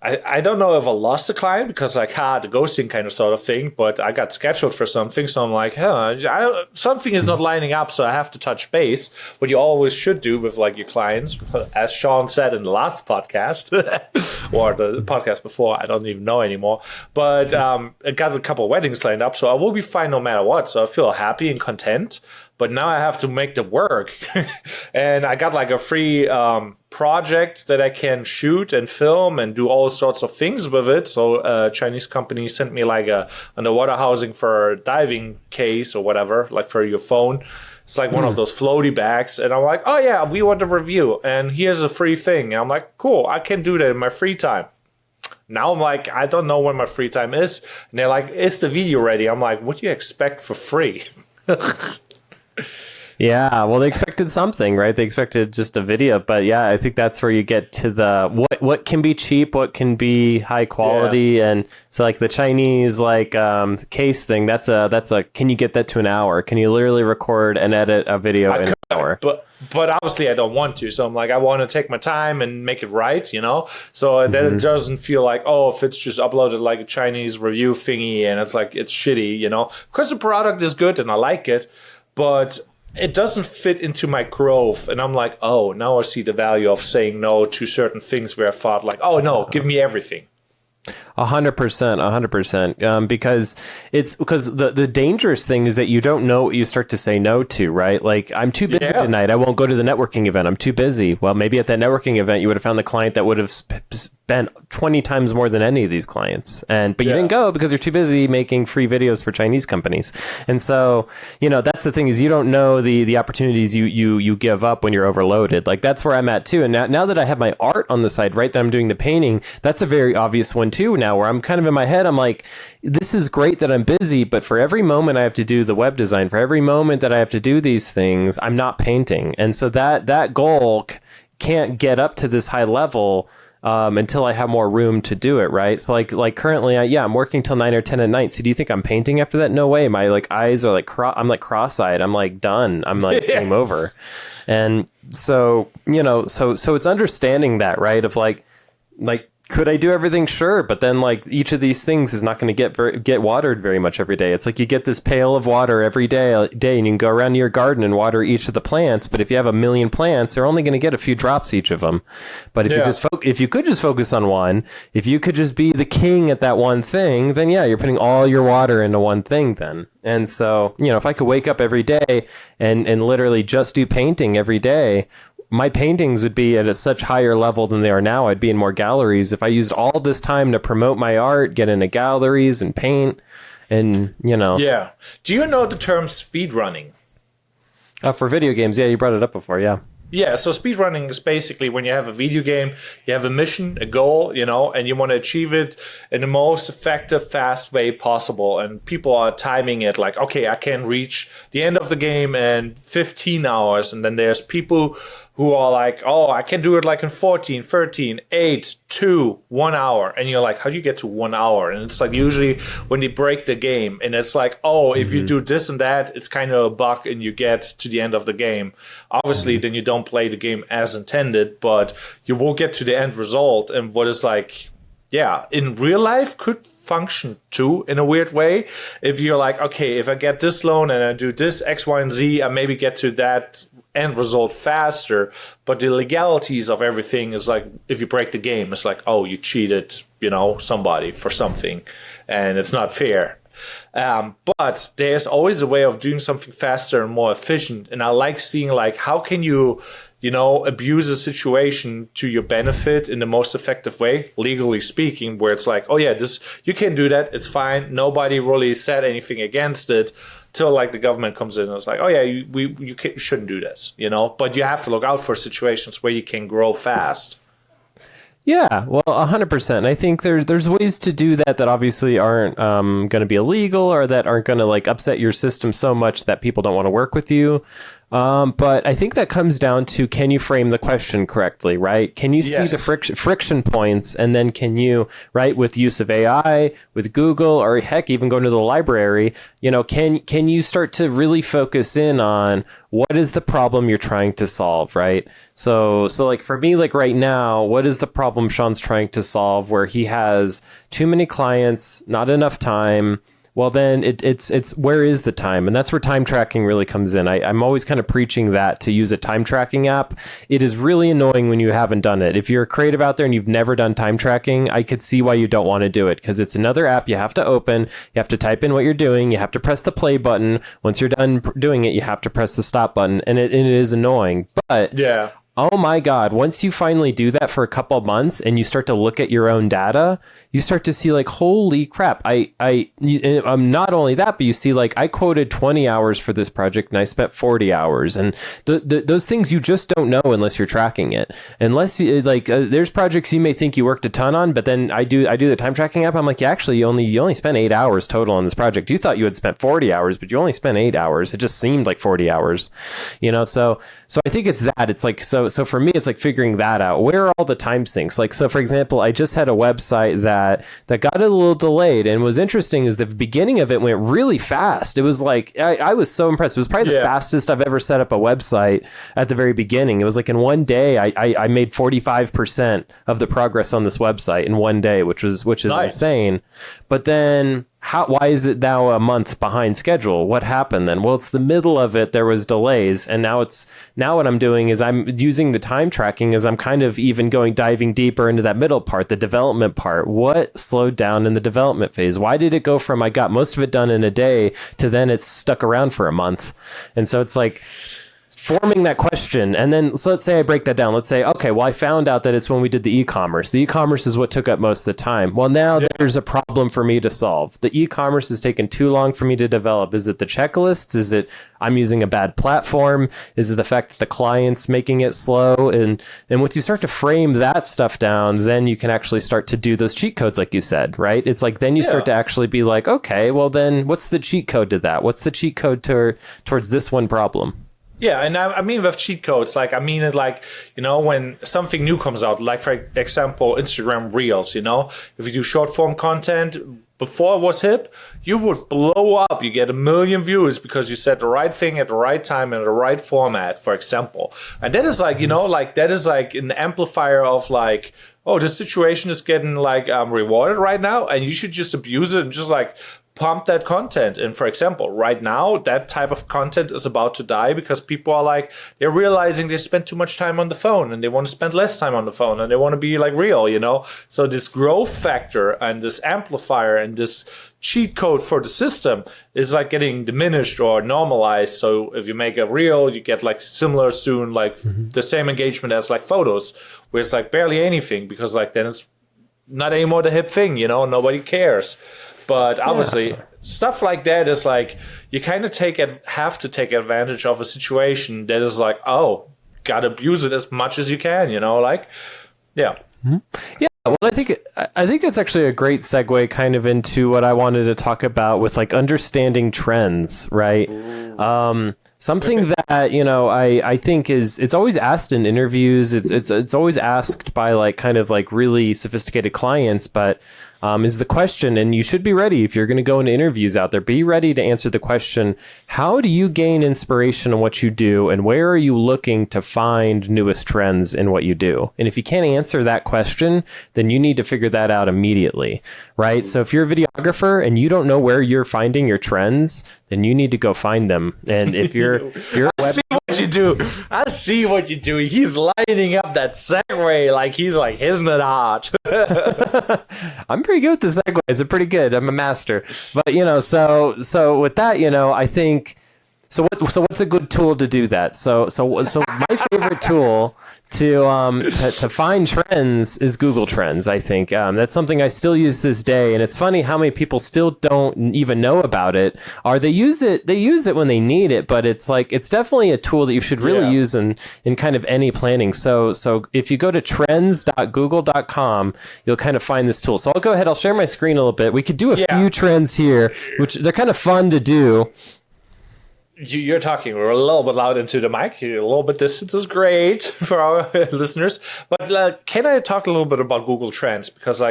I don't know if I lost a client because like the ghosting kind of sort of thing, but I got scheduled for something, so I'm like, something is not lining up, so I have to touch base. What you always should do with like your clients, as Sean said in the last podcast or the podcast before, I don't even know anymore. But I got a couple of weddings lined up, so I will be fine no matter what. So I feel happy and content. but now I have to make the work. And I got like a free project that I can shoot and film and do all sorts of things with it. So a Chinese company sent me like a underwater housing for a diving case or whatever, like for your phone. It's like one of those floaty bags. And I'm like, oh yeah, we want a review. And here's a free thing. And I'm like, cool, I can do that in my free time. Now I'm like, I don't know when my free time is. And they're like, is the video ready? I'm like, what do you expect for free? Yeah, well, they expected something, right? They expected just a video, but yeah, I think that's where you get to the what can be cheap, what can be high quality, and so like the Chinese case thing. That's a can you get that to an hour? Can you literally record and edit a video in an hour? But obviously I don't want to, so I'm like, I want to take my time and make it right, So that it doesn't feel like, oh, if it's just uploaded like a Chinese review thingy and it's like it's shitty, because the product is good and I like it, but it doesn't fit into my growth. And I'm like, oh, now I see the value of saying no to certain things where I thought like, oh no, give me everything. 100%, because the dangerous thing is that you don't know what you start to say no to, right? Like, I'm too busy tonight. I won't go to the networking event. I'm too busy. Well, maybe at that networking event, you would have found the client that would have spent 20 times more than any of these clients. But you didn't go because you're too busy making free videos for Chinese companies. And so, that's the thing is you don't know the opportunities you give up when you're overloaded. Like, that's where I'm at too. And now that I have my art on the side, right, that I'm doing the painting, that's a very obvious one too now, where I'm kind of in my head, I'm like, this is great that I'm busy, but for every moment I have to do the web design, for every moment that I have to do these things, I'm not painting. And so that goal can't get up to this high level until I have more room to do it, right? So like currently, I'm working till 9 or 10 at night. So do you think I'm painting after that? No way. My eyes are like I'm like cross-eyed. I'm like done. I'm like game over. And so so it's understanding that, right? Of like could I do everything? Sure, but then like each of these things is not going to get watered very much every day. It's like you get this pail of water every day, and you can go around to your garden and water each of the plants. But if you have 1 million plants, they're only going to get a few drops each of them. But if you could just focus on one, if you could just be the king at that one thing, then you're putting all your water into one thing then. And so if I could wake up every day and literally just do painting every day, my paintings would be at a such higher level than they are now. I'd be in more galleries. If I used all this time to promote my art, get into galleries and paint and, Yeah. Do you know the term speedrunning? For video games. Yeah, you brought it up before. Yeah. Yeah, so speedrunning is basically when you have a video game, you have a mission, a goal, and you want to achieve it in the most effective, fast way possible. And people are timing it like, okay, I can reach the end of the game in 15 hours. And then there's people who are like, oh, I can do it like in 14, 13, 8, 2, 1 hour. And you're like, how do you get to 1 hour? And it's like usually when they break the game and it's like, oh, if you do this and that, it's kind of a bug and you get to the end of the game. Obviously, then you don't play the game as intended, but you will get to the end result. And what is like, in real life could function too in a weird way. If you're like, okay, if I get this loan and I do this X, Y, and Z, I maybe get to that end result faster. But the legalities of everything is like, if you break the game, it's like, oh, you cheated, somebody for something, and it's not fair. But there's always a way of doing something faster and more efficient. And I like seeing like, how can you, abuse a situation to your benefit in the most effective way, legally speaking, where it's like, oh yeah, you can do that. It's fine. Nobody really said anything against it till like the government comes in and it's like, oh yeah, you shouldn't do this, but you have to look out for situations where you can grow fast. Yeah, well, 100%. I think there's ways to do that obviously aren't going to be illegal or that aren't going to like upset your system so much that people don't want to work with you. But I think that comes down to, can you frame the question correctly, right? Can you see the friction points, and then can you, right, with use of AI, with Google, or heck, even going to the library, can you start to really focus in on what is the problem you're trying to solve, right? So like for me, like right now, what is the problem Sean's trying to solve where he has too many clients, not enough time, well, then it's where is the time? And that's where time tracking really comes in. I'm always kind of preaching that to use a time tracking app. It is really annoying when you haven't done it. If you're a creative out there and you've never done time tracking, I could see why you don't want to do it, because it's another app you have to open. You have to type in what you're doing. You have to press the play button. Once you're done doing it, you have to press the stop button. And it is annoying. But Yeah. oh my God, once you finally do that for a couple of months and you start to look at your own data, you start to see like, holy crap. I'm not only that, but you see like I quoted 20 hours for this project and I spent 40 hours. And those things you just don't know unless you're tracking it. Unless you, there's projects you may think you worked a ton on, but then I do the time tracking app. I'm like, yeah, actually, you only spent 8 hours total on this project. You thought you had spent 40 hours, but you only spent 8 hours. It just seemed like 40 hours, so I think it's that. It's like, so for me, it's like figuring that out. Where are all the time sinks? Like, so for example, I just had a website that got a little delayed, and was interesting is the beginning of it went really fast. It was like, I was so impressed. It was probably the fastest I've ever set up a website at the very beginning. It was like in one day, I made 45% of the progress on this website in one day, which is nice. Insane. But then why is it now a month behind schedule? What happened then? Well, it's the middle of it. There was delays. And now what I'm doing is I'm using the time tracking as I'm kind of even diving deeper into that middle part, the development part. What slowed down in the development phase? Why did it go from I got most of it done in a day to then it's stuck around for a month? And so it's like forming that question. And then, so let's say I break that down. Let's say, okay, well, I found out that it's when we did the e-commerce. The e-commerce is what took up most of the time. Well, now there's a problem for me to solve. The e-commerce has taken too long for me to develop. Is it the checklists? Is it I'm using a bad platform? Is it the fact that the client's making it slow? And once you start to frame that stuff down, then you can actually start to do those cheat codes, like you said, right? It's like, then you start to actually be like, okay, well then what's the cheat code to that? What's the cheat code towards this one problem? Yeah, and I mean with cheat codes, like I mean it like, when something new comes out, like for example, Instagram Reels, if you do short form content, before it was hip, you would blow up. You get 1 million views because you said the right thing at the right time in the right format, for example. And that is like, that is like an amplifier of like, oh, the situation is getting like rewarded right now, and you should just abuse it and just like pump that content. And for example, right now, that type of content is about to die because people are like, they're realizing they spend too much time on the phone and they want to spend less time on the phone and they want to be like real, So this growth factor and this amplifier and this cheat code for the system is like getting diminished or normalized. So if you make a reel, you get like similar soon, like the same engagement as like photos, where it's like barely anything because like then it's not anymore the hip thing, nobody cares. But obviously, stuff like that is like, you kind of have to take advantage of a situation that is like, oh, gotta abuse it as much as you can, Yeah. Yeah. Well, I think that's actually a great segue kind of into what I wanted to talk about with like understanding trends, right? Something that, I think it's always asked in interviews. It's always asked by like kind of like really sophisticated clients, but is the question, and you should be ready if you're going to go into interviews out there, be ready to answer the question, how do you gain inspiration in what you do, and where are you looking to find newest trends in what you do? And if you can't answer that question, then you need to figure that out immediately, right? So if you're a videographer and you don't know where you're finding your trends, then you need to go find them. And if you're I see what you do. I see what you do. He's lining up that segue like he's like hitting it hard. I'm pretty good with the segues. I'm pretty good. I'm a master. But so with that, I think so what's a good tool to do that? So my favorite tool to find trends is Google Trends. I think that's something I still use this day, and it's funny how many people still don't even know about it. Or they use it when they need it, but it's like it's definitely a tool that you should really use in kind of any planning. So if you go to trends.google.com, you'll kind of find this tool. So I'll go ahead. I'll share my screen a little bit. We could do a few trends here, which they're kind of fun to do. You're talking we're a little bit loud into the mic. A little bit distance is great for our listeners. But can I talk a little bit about Google Trends? Because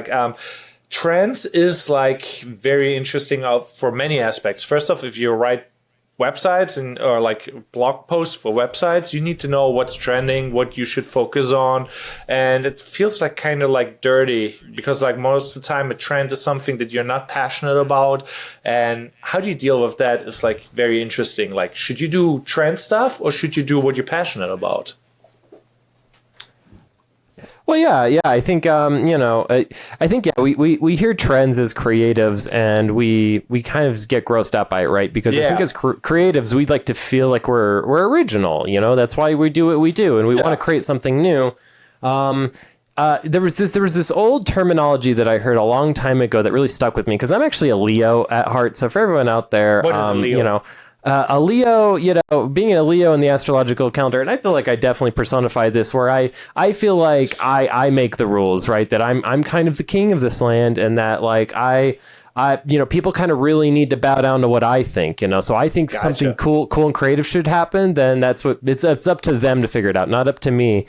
Trends is like very interesting for many aspects. First off, if you write websites and or like blog posts for websites, you need to know what's trending, what you should focus on. And it feels like kind of like dirty because like most of the time a trend is something that you're not passionate about. And how do you deal with that is like very interesting. Like, should you do trend stuff or should you do what you're passionate about? Well, yeah. I think, I think, we hear trends as creatives and we kind of get grossed out by it, right? Because I think as creatives, we'd like to feel like we're original, that's why we do what we do. And we want to create something new. There was this old terminology that I heard a long time ago that really stuck with me because I'm actually a Leo at heart. So for everyone out there, what is a Leo? A Leo, being a Leo in the astrological calendar, and I feel like I definitely personify this, where I feel like I make the rules, right? That I'm kind of the king of this land, and that like I people kind of really need to bow down to what I think, So I think something cool and creative should happen. Then that's what it's up to them to figure it out, not up to me.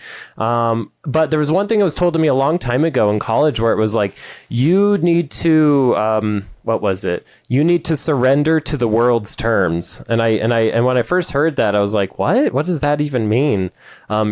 But there was one thing that was told to me a long time ago in college where it was like, you need to, what was it? You need to surrender to the world's terms. And when I first heard that, I was like, what does that even mean?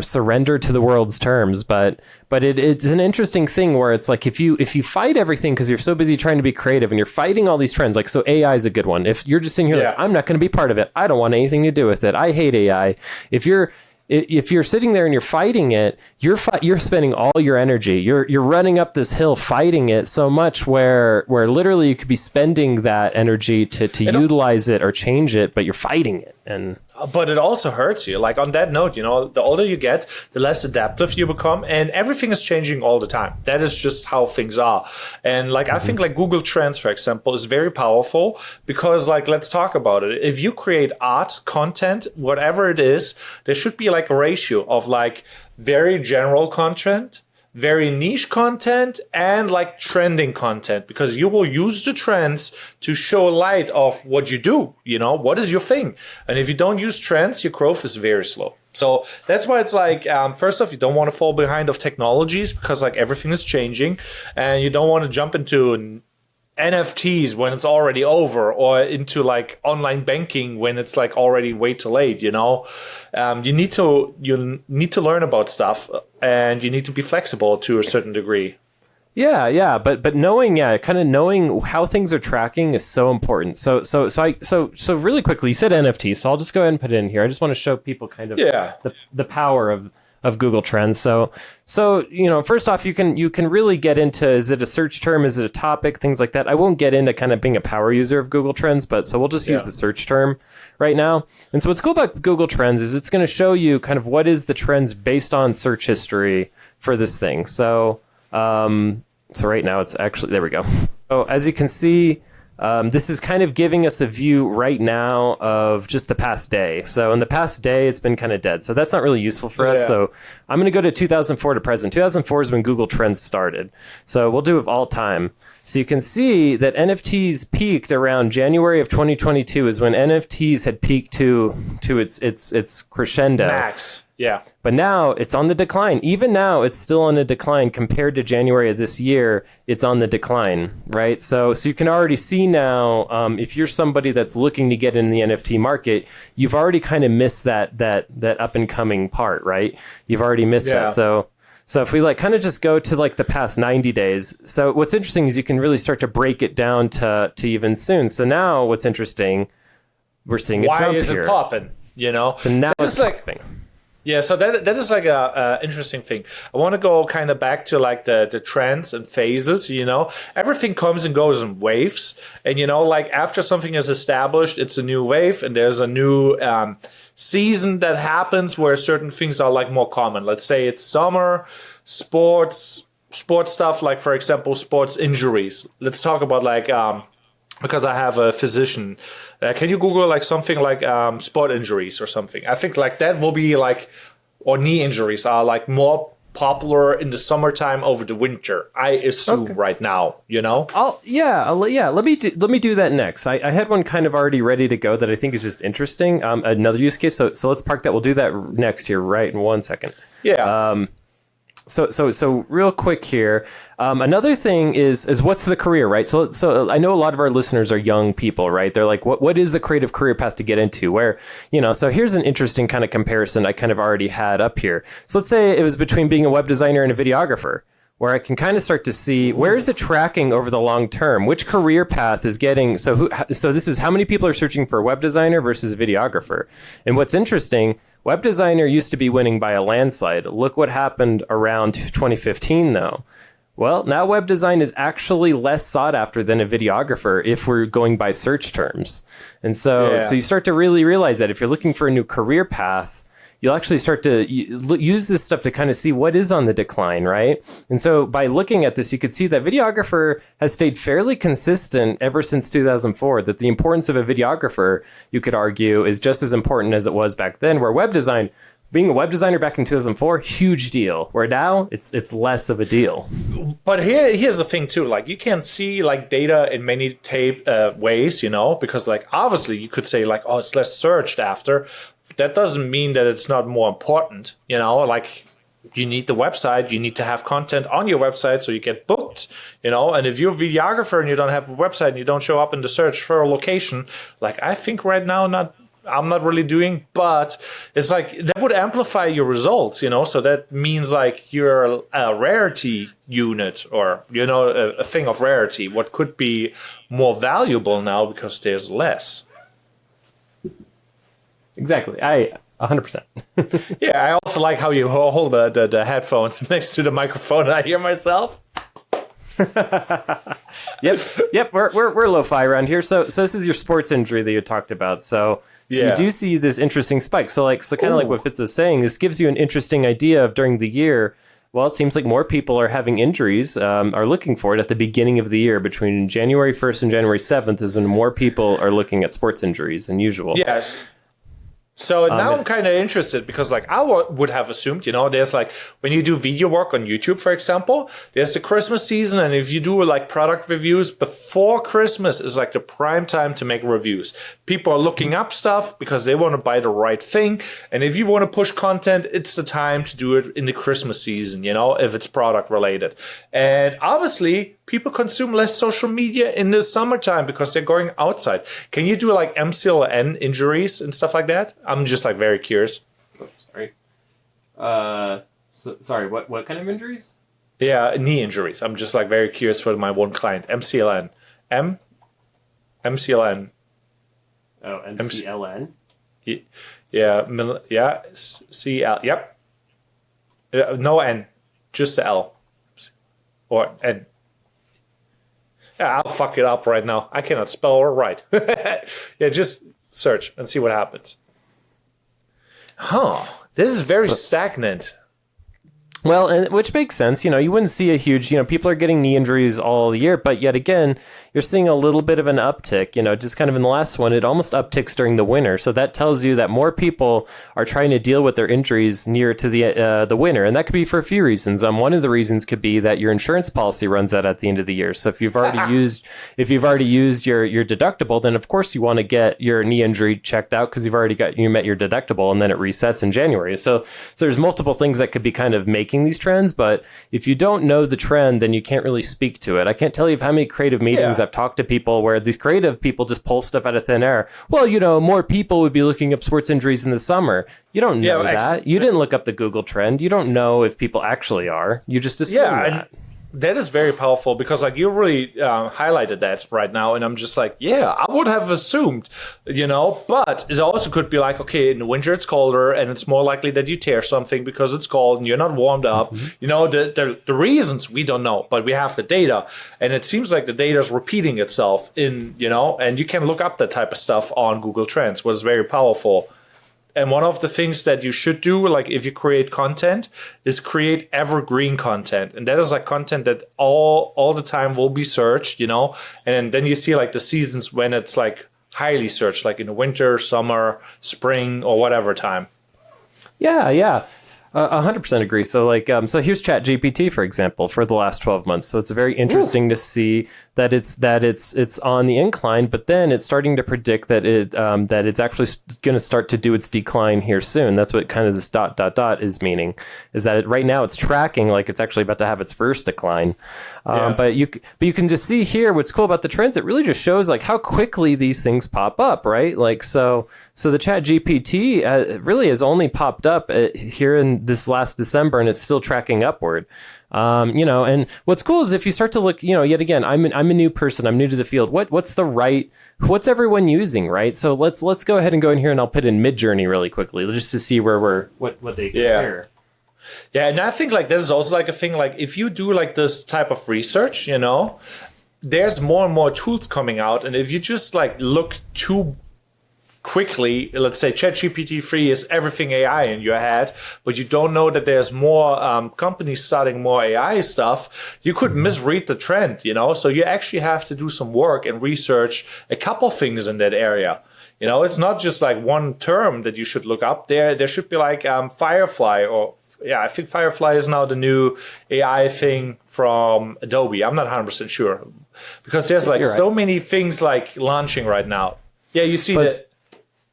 Surrender to the world's terms. But it's an interesting thing where it's like, if you fight everything because you're so busy trying to be creative and you're fighting all these trends, like, so AI is a good one. If you're just sitting here like, I'm not going to be part of it. I don't want anything to do with it. I hate AI. If you're sitting there and you're fighting it, you're spending all your energy. You're running up this hill fighting it so much where literally you could be spending that energy to utilize it or change it, but you're fighting it. But it also hurts you. Like on that note, the older you get, the less adaptive you become, and everything is changing all the time. That is just how things are. And like I think like Google Trends, for example, is very powerful because like let's talk about it. If you create art, content, whatever it is, there should be like a ratio of like very general content, very niche content, and like trending content, because you will use the trends to show light of what you do, what is your thing. And if you don't use trends, your growth is very slow. So that's why it's like, first off, you don't want to fall behind of technologies because like everything is changing, and you don't want to jump into NFTs when it's already over, or into like online banking when it's like already way too late. You need to learn about stuff, and you need to be flexible to a certain degree. Yeah, but knowing how things are tracking is so important. So really quickly, you said NFT, so I'll just go ahead and put it in here. I just want to show people kind of the power of Google Trends. So first off, you can really get into, is it a search term, is it a topic, things like that. I won't get into kind of being a power user of Google Trends, but so we'll just use the search term right now. And so what's cool about Google Trends is it's going to show you kind of what is the trends based on search history for this thing. So right now it's actually, there we go. So as you can see, this is kind of giving us a view right now of just the past day. So in the past day, it's been kind of dead. So that's not really useful for us. So I'm going to go to 2004 to present. 2004 is when Google Trends started. So we'll do it all time. So you can see that NFTs peaked around January of 2022 is when NFTs had peaked to its crescendo. Max. Yeah. But now it's on the decline. Even now, it's still on a decline compared to January of this year. It's on the decline, right? So you can already see now, if you're somebody that's looking to get in the NFT market, you've already kind of missed that up and coming part, right? You've already missed that. So if we like kind of just go to like the past 90 days. So what's interesting is you can really start to break it down to even soon. So now what's interesting, we're seeing a jump here. Why is it popping? So now it's popping. Yeah, so that is like a interesting thing. I want to go kind of back to like the trends and phases, Everything comes and goes in waves. And, like after something is established, it's a new wave, and there's a new season that happens where certain things are like more common. Let's say it's summer, sports stuff, like for example, sports injuries. Let's talk about like because I have a physician. Can you Google like something like sport injuries or something? I think like that will be like, or knee injuries are like more popular in the summertime over the winter. I assume right now, Let me do that next. I had one kind of already ready to go that I think is just interesting. Another use case. So let's park that. We'll do that next here, right in 1 second. Yeah. So real quick here. Another thing is what's the career, right? So I know a lot of our listeners are young people, right? They're like, what is the creative career path to get into? Where, so here's an interesting kind of comparison I kind of already had up here. So let's say it was between being a web designer and a videographer, where I can kind of start to see where is it tracking over the long term? Which career path is getting, so this is how many people are searching for a web designer versus a videographer. And what's interesting, web designer used to be winning by a landslide. Look what happened around 2015 though. Well, now web design is actually less sought after than a videographer if we're going by search terms. And so you start to really realize that if you're looking for a new career path, you'll actually start to use this stuff to kind of see what is on the decline, right? And so by looking at this, you could see that videographer has stayed fairly consistent ever since 2004, that the importance of a videographer, you could argue, is just as important as it was back then, where web design, being a web designer back in 2004, huge deal, where now it's less of a deal. But here's the thing too, like you can see like data in many ways, because like obviously you could say like, oh, it's less searched after. That doesn't mean that it's not more important, like you need the website, you need to have content on your website so you get booked, and if you're a videographer and you don't have a website and you don't show up in the search for a location, like I think right now I'm not really doing, but it's like that would amplify your results, so that means like you're a rarity unit or, a thing of rarity, what could be more valuable now because there's less. Exactly. I 100%. Yeah, I also like how you hold the headphones next to the microphone and I hear myself. Yep. We're lo-fi around here. So this is your sports injury that you talked about. So you do see this interesting spike. So kind of like what Fitz was saying, this gives you an interesting idea of during the year. Well, it seems like more people are having injuries, are looking for it at the beginning of the year. Between January 1st and January 7th is when more people are looking at sports injuries than usual. Yes. So now I'm kind of interested because like I would have assumed, there's like when you do video work on YouTube, for example, there's the Christmas season. And if you do like product reviews before Christmas is like the prime time to make reviews. People are looking up stuff because they want to buy the right thing. And if you want to push content, it's the time to do it in the Christmas season, if it's product related. And obviously people consume less social media in the summertime because they're going outside. Can you do like MCLN injuries and stuff like that? I'm just like very curious. Oh, sorry. Sorry, what kind of injuries? Yeah, knee injuries. I'm just like very curious for my one client. MCLN. MCLN. Oh, MCLN? Yeah, CL. Yep. No N, just the L. Or N. Yeah, I'll fuck it up right now. I cannot spell or write. Yeah, just search and see what happens. Huh. This is very stagnant. Well, and which makes sense. You wouldn't see a huge, people are getting knee injuries all year, but yet again, you're seeing a little bit of an uptick, just kind of in the last one, it almost upticks during the winter. So that tells you that more people are trying to deal with their injuries near to the winter. And that could be for a few reasons. One of the reasons could be that your insurance policy runs out at the end of the year. So if you've already used your deductible, then of course you want to get your knee injury checked out because you met your deductible and then it resets in January. So there's multiple things that could be kind of making these trends, but if you don't know the trend, then you can't really speak to it. I can't tell you how many creative meetings I've talked to people where these creative people just pull stuff out of thin air. Well, more people would be looking up sports injuries in the summer. You don't know that. You didn't look up the Google trend. You don't know if people actually are. You just assume that. That is very powerful because like you really highlighted that right now. And I'm just like, yeah, I would have assumed, but it also could be like, okay, in the winter it's colder and it's more likely that you tear something because it's cold and you're not warmed up. The reasons we don't know, but we have the data. And it seems like the data is repeating itself and you can look up that type of stuff on Google Trends, which is very powerful. And one of the things that you should do, like if you create content, is create evergreen content. And that is like content that all the time will be searched, and then you see like the seasons when it's like highly searched, like in the winter, summer, spring, or whatever time. Yeah. 100% agree. So so here's ChatGPT, for example, for the last 12 months. So it's very interesting to see that it's on the incline, but then it's starting to predict that it's actually going to start to do its decline here soon. That's what kind of this ... is meaning, is that right now it's tracking like it's actually about to have its first decline. But you can just see here what's cool about the trends. It really just shows like how quickly these things pop up, right? Like so the ChatGPT really has only popped up here in this last December, and it's still tracking upward. And what's cool is if you start to look, yet again, I'm a new person. I'm new to the field. What's everyone using, right? So let's go ahead and go in here, and I'll put in Midjourney really quickly just to see what they compare. Yeah, and I think like this is also like a thing, like if you do like this type of research, there's more and more tools coming out, and if you just like look too quickly, let's say ChatGPT 3 is everything AI in your head, but you don't know that there's more companies starting more AI stuff, you could misread the trend, So you actually have to do some work and research a couple things in that area. It's not just like one term that you should look up. There should be like Firefly I think Firefly is now the new AI thing from Adobe. I'm not 100% sure because there's like so many things like launching right now. Yeah, you see that.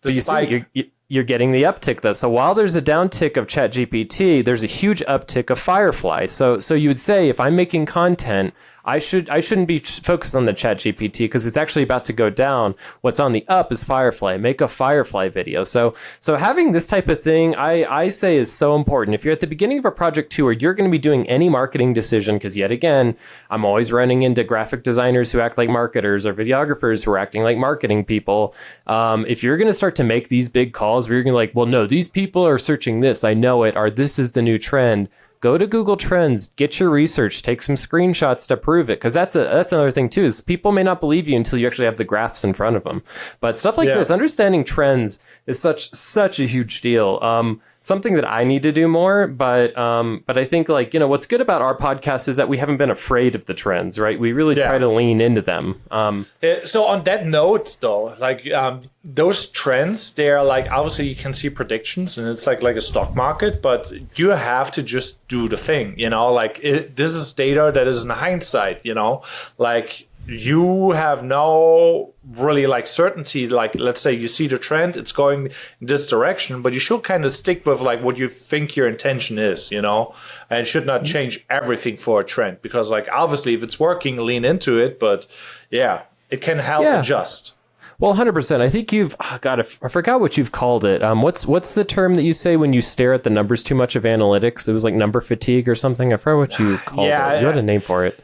But you see, you're getting the uptick though. So while there's a downtick of ChatGPT, there's a huge uptick of Firefly. So you would say if I'm making content, I shouldn't be focused on the ChatGPT because it's actually about to go down. What's on the up is Firefly. Make a Firefly video. So having this type of thing, I say is so important. If you're at the beginning of a project too, or you're going to be doing any marketing decision, because yet again, I'm always running into graphic designers who act like marketers or videographers who are acting like marketing people. If you're going to start to make these big calls where you're going to like, well, no, these people are searching this, I know it, or this is the new trend. Go to Google Trends, get your research, take some screenshots to prove it. Because that's another thing too, is people may not believe you until you actually have the graphs in front of them. But stuff like this, understanding trends is such a huge deal. Something that I need to do more, but I think like, what's good about our podcast is that we haven't been afraid of the trends, right? We really try to lean into them. So on that note though, like those trends, they're like, obviously you can see predictions and it's like a stock market, but you have to just do the thing, this is data that is in hindsight, like you have no really like certainty, like let's say you see the trend, it's going in this direction, but you should kind of stick with like what you think your intention is, and should not change everything for a trend, because like obviously if it's working, lean into it, but it can help adjust. Well, 100%. I think I forgot what you've called it. What's the term that you say when you stare at the numbers too much of analytics? It was like number fatigue or something. I forgot what you called it. You had a name for it.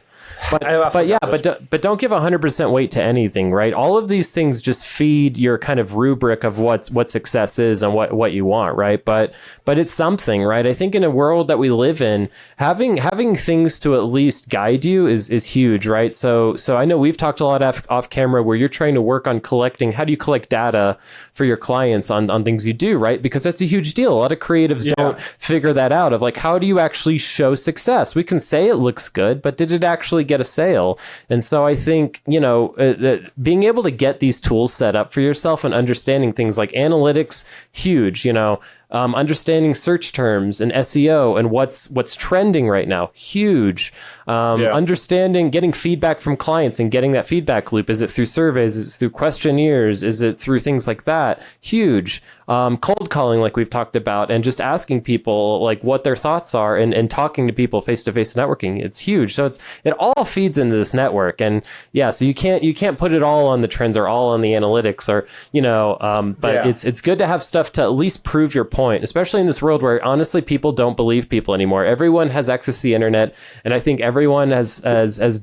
But don't give 100% weight to anything, right? All of these things just feed your kind of rubric of what success is and what you want, right? But it's something, right? I think in a world that we live in, having things to at least guide you is huge, right? So I know we've talked a lot off camera where you're trying to work on collecting. How do you collect data for your clients on things you do, right? Because that's a huge deal. A lot of creatives don't figure that out of like, how do you actually show success? We can say it looks good, but did it actually get a sale? And so I think, being able to get these tools set up for yourself and understanding things like analytics, huge, understanding search terms and SEO and what's trending right now, huge. Understanding, getting feedback from clients and getting that feedback loop. Is it through surveys? Is it through questionnaires? Is it through things like that? Huge. Cold calling, like we've talked about, and just asking people like what their thoughts are and talking to people face-to-face networking. It's huge. So it all feeds into this network. And so you can't put it all on the trends or all on the analytics it's good to have stuff to at least prove your point, especially in this world where honestly people don't believe people anymore. Everyone has access to the internet, and I think everyone has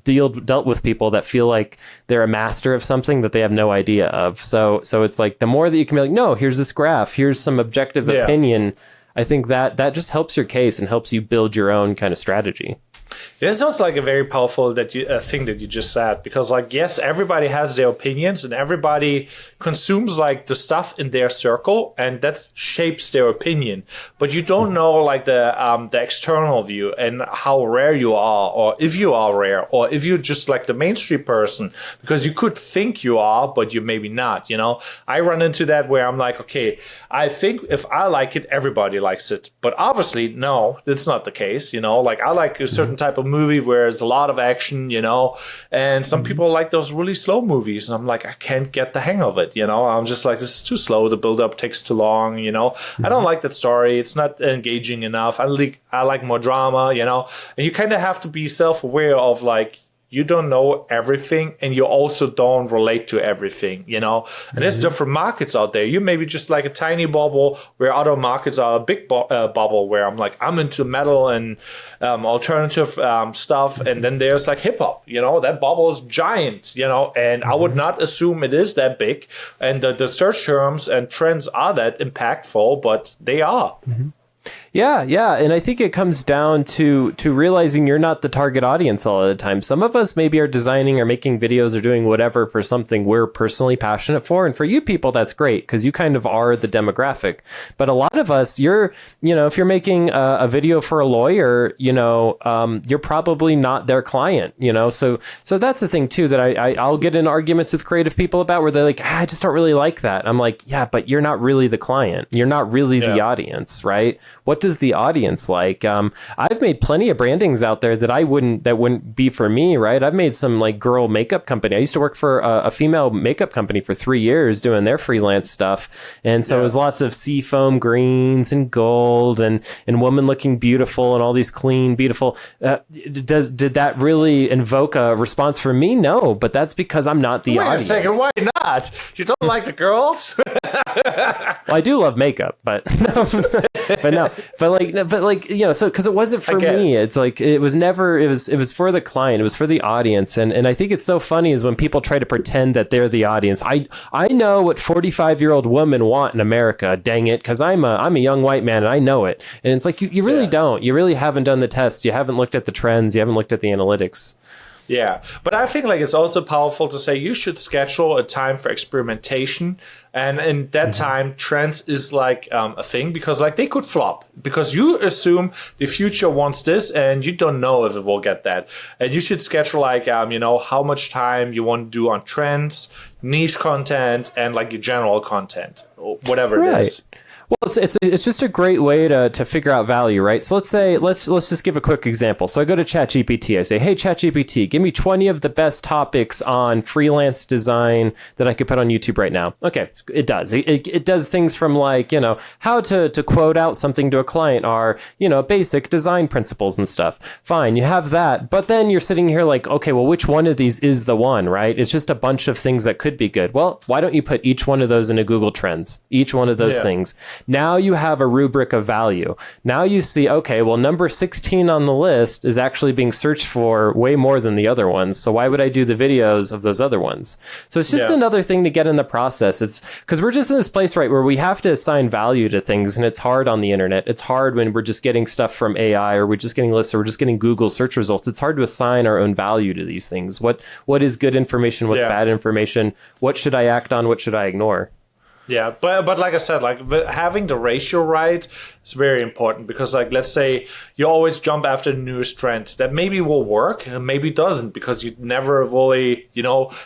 dealt with people that feel like they're a master of something that they have no idea of. So it's like the more that you can be like, no, here's this graph, here's some objective opinion. I think that just helps your case and helps you build your own kind of strategy. This sounds like a very powerful thing that you just said, because like, yes, everybody has their opinions and everybody consumes like the stuff in their circle and that shapes their opinion. But you don't know like the external view and how rare you are, or if you are rare, or if you're just like the mainstream person, because you could think you are, but you maybe not, you know. I run into that where I'm like, okay, I think if I like it, everybody likes it. But obviously, no, that's not the case, you know. Like I like a certain type of movie where there's a lot of action, you know, and some people like those really slow movies, and I'm like, I can't get the hang of it, you know. I'm just like, this is too slow, the build up takes too long, you know. I don't like that story, it's not engaging enough. I like more drama, you know. And you kind of have to be self-aware of like, you don't know everything and you also don't relate to everything, you know. And there's different markets out there. You maybe just like a tiny bubble where other markets are a big bubble, where I'm like, I'm into metal and alternative stuff. And then there's like hip hop, you know, that bubble is giant, you know, and I would not assume it is that big. And the search terms and trends are that impactful, but they are. Yeah. And I think it comes down to realizing you're not the target audience all of the time. Some of us maybe are designing or making videos or doing whatever for something we're personally passionate for. And for you people, that's great because you kind of are the demographic. But a lot of us, if you're making a video for a lawyer, you're probably not their client, So that's the thing, too, that I'll get in arguments with creative people about where they're like, I just don't really like that. I'm like, yeah, but you're not really the client. You're not really the audience, right? What does the audience like? I've made plenty of brandings out there that wouldn't be for me, right? I've made some like girl makeup company. I used to work for a female makeup company for 3 years doing their freelance stuff. And so it was lots of seafoam greens and gold and women looking beautiful and all these clean, beautiful. Did that really invoke a response from me? No, but that's because I'm not the audience. Wait a second, why not? You don't like the girls? Well, I do love makeup, but no, so because it wasn't for me. It's like it was for the client, it was for the audience, and I think it's so funny is when people try to pretend that they're the audience. I know what 45-year-old women want in America. Dang it, because I'm a young white man and I know it. And it's like you really don't. You really haven't done the test. You haven't looked at the trends. You haven't looked at the analytics. Yeah, but I think like it's also powerful to say you should schedule a time for experimentation, and in that time, trends is like a thing, because like they could flop because you assume the future wants this and you don't know if it will get that, and you should schedule like how much time you want to do on trends, niche content, and like your general content, whatever it is. Well, it's just a great way to figure out value, right? So let's just give a quick example. So I go to ChatGPT. I say, hey, ChatGPT, give me 20 of the best topics on freelance design that I could put on YouTube right now. Okay, it does. It does things from like, how to quote out something to a client, or, basic design principles and stuff. Fine, you have that. But then you're sitting here like, okay, well, which one of these is the one, right? It's just a bunch of things that could be good. Well, why don't you put each one of those into Google Trends? Each one of those things. Now you have a rubric of value. Now you see, okay, well, number 16 on the list is actually being searched for way more than the other ones. So why would I do the videos of those other ones? So it's just another thing to get in the process. It's because we're just in this place, right, where we have to assign value to things, and it's hard on the internet. It's hard when we're just getting stuff from AI, or we're just getting lists, or we're just getting Google search results. It's hard to assign our own value to these things. What is good information? What's bad information? What should I act on? What should I ignore? Yeah, but like I said, like having the ratio right is very important, because like let's say you always jump after the newest trend that maybe will work and maybe doesn't, because you never really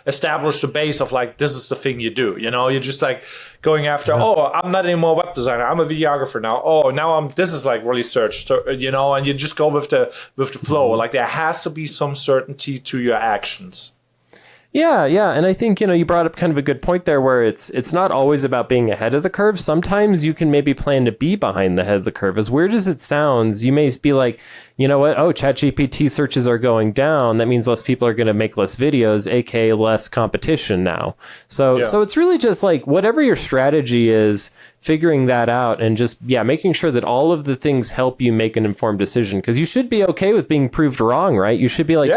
establish the base of like this is the thing you do. You're just like going after I'm not anymore a web designer, I'm a videographer now. Now this is like really searched, and you just go with the flow. Like there has to be some certainty to your actions. Yeah. And I think, you brought up kind of a good point there, where it's not always about being ahead of the curve. Sometimes you can maybe plan to be behind the head of the curve. As weird as it sounds, you may be like, you know what? Oh, ChatGPT searches are going down. That means less people are going to make less videos, aka less competition now. So it's really just like whatever your strategy is, figuring that out and just making sure that all of the things help you make an informed decision, because you should be okay with being proved wrong, right? You should be like,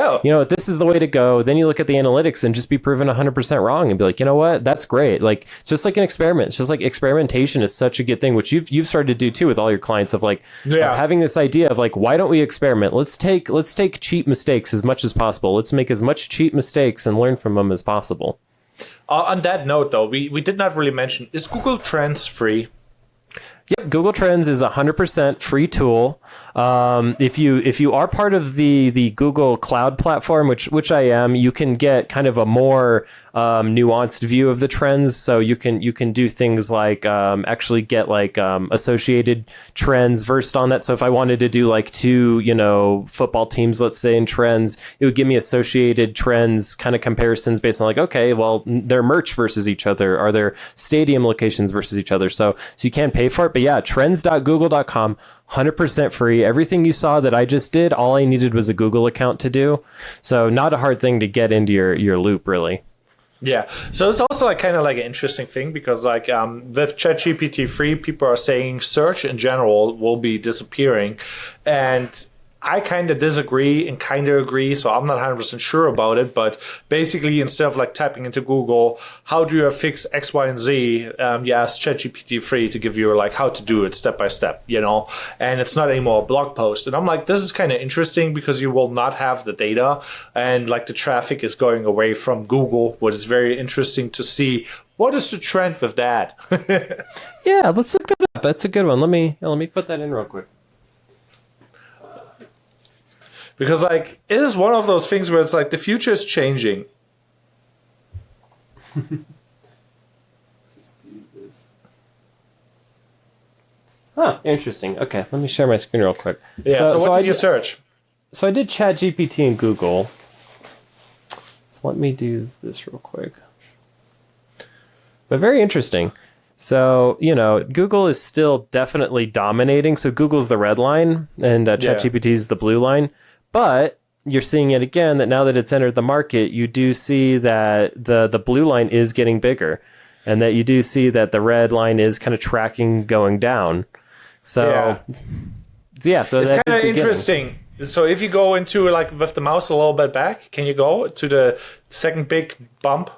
this is the way to go. Then you look at the analytics mistakes and just be proven 100% wrong and be like, you know what, that's great. Like, it's just like an experiment. It's just like experimentation is such a good thing, which you've started to do too with all your clients of like of having this idea of like, why don't we experiment? Let's take cheap mistakes as much as possible. Let's make as much cheap mistakes and learn from them as possible. On that note, though, we did not really mention, is Google Trends free? Yep, Google Trends is 100% free tool. If you are part of the Google Cloud platform, which I am, you can get kind of a more nuanced view of the trends. So you can do things like actually get like associated trends versed on that. So if I wanted to do like two football teams, let's say, in trends, it would give me associated trends kind of comparisons based on like, okay, well, their merch versus each other, are their stadium locations versus each other. So you can pay for it, but yeah, trends.google.com, 100% free. Everything you saw that I just did, all I needed was a Google account to do. So not a hard thing to get into your loop, really. Yeah. So it's also like kind of like an interesting thing because like with ChatGPT free, people are saying search in general will be disappearing. And I kind of disagree and kind of agree, so I'm not 100% sure about it. But basically, instead of like typing into Google, how do you fix X, Y, and Z, you ask ChatGPT free to give you like how to do it step by step, and it's not anymore a blog post. And I'm like, this is kind of interesting because you will not have the data and like the traffic is going away from Google, which is very interesting to see. What is the trend with that? Yeah, let's look that up. That's a good one. Let me put that in real quick. Because like it is one of those things where it's like the future is changing. Let's just do this. Huh, interesting. Okay, let me share my screen real quick. Yeah, so what did you search? So I did ChatGPT in Google. So let me do this real quick. But very interesting. So, Google is still definitely dominating. So Google's the red line and ChatGPT is the blue line. But you're seeing it again that now that it's entered the market, you do see that the blue line is getting bigger and that you do see that the red line is kind of tracking going down. So, so it's kind of interesting. So if you go into like with the mouse a little bit back, can you go to the second big bump?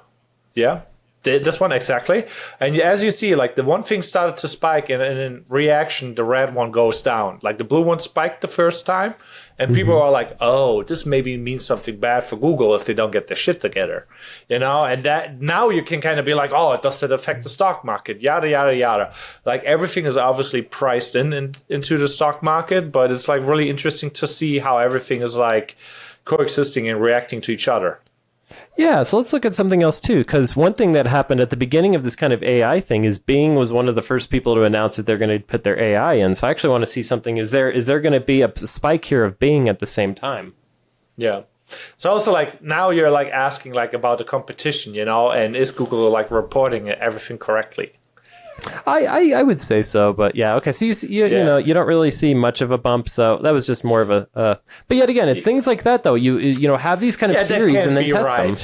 Yeah. This one exactly. And as you see, like the one thing started to spike and in reaction, the red one goes down. Like the blue one spiked the first time. And people are like, oh, this maybe means something bad for Google if they don't get their shit together. And that now you can kind of be like, oh, does it affect the stock market? Yada, yada, yada. Like everything is obviously priced into the stock market, but it's like really interesting to see how everything is like coexisting and reacting to each other. Yeah, so let's look at something else too, because one thing that happened at the beginning of this kind of AI thing is Bing was one of the first people to announce that they're going to put their AI in. So I actually want to see something. Is there going to be a spike here of Bing at the same time? Yeah. So also like now you're like asking like about the competition, and is Google like reporting everything correctly? I would say so, but yeah, okay. So you don't really see much of a bump, so that was just more of a. But yet again, it's things like that though. You have these kind of theories and then test them.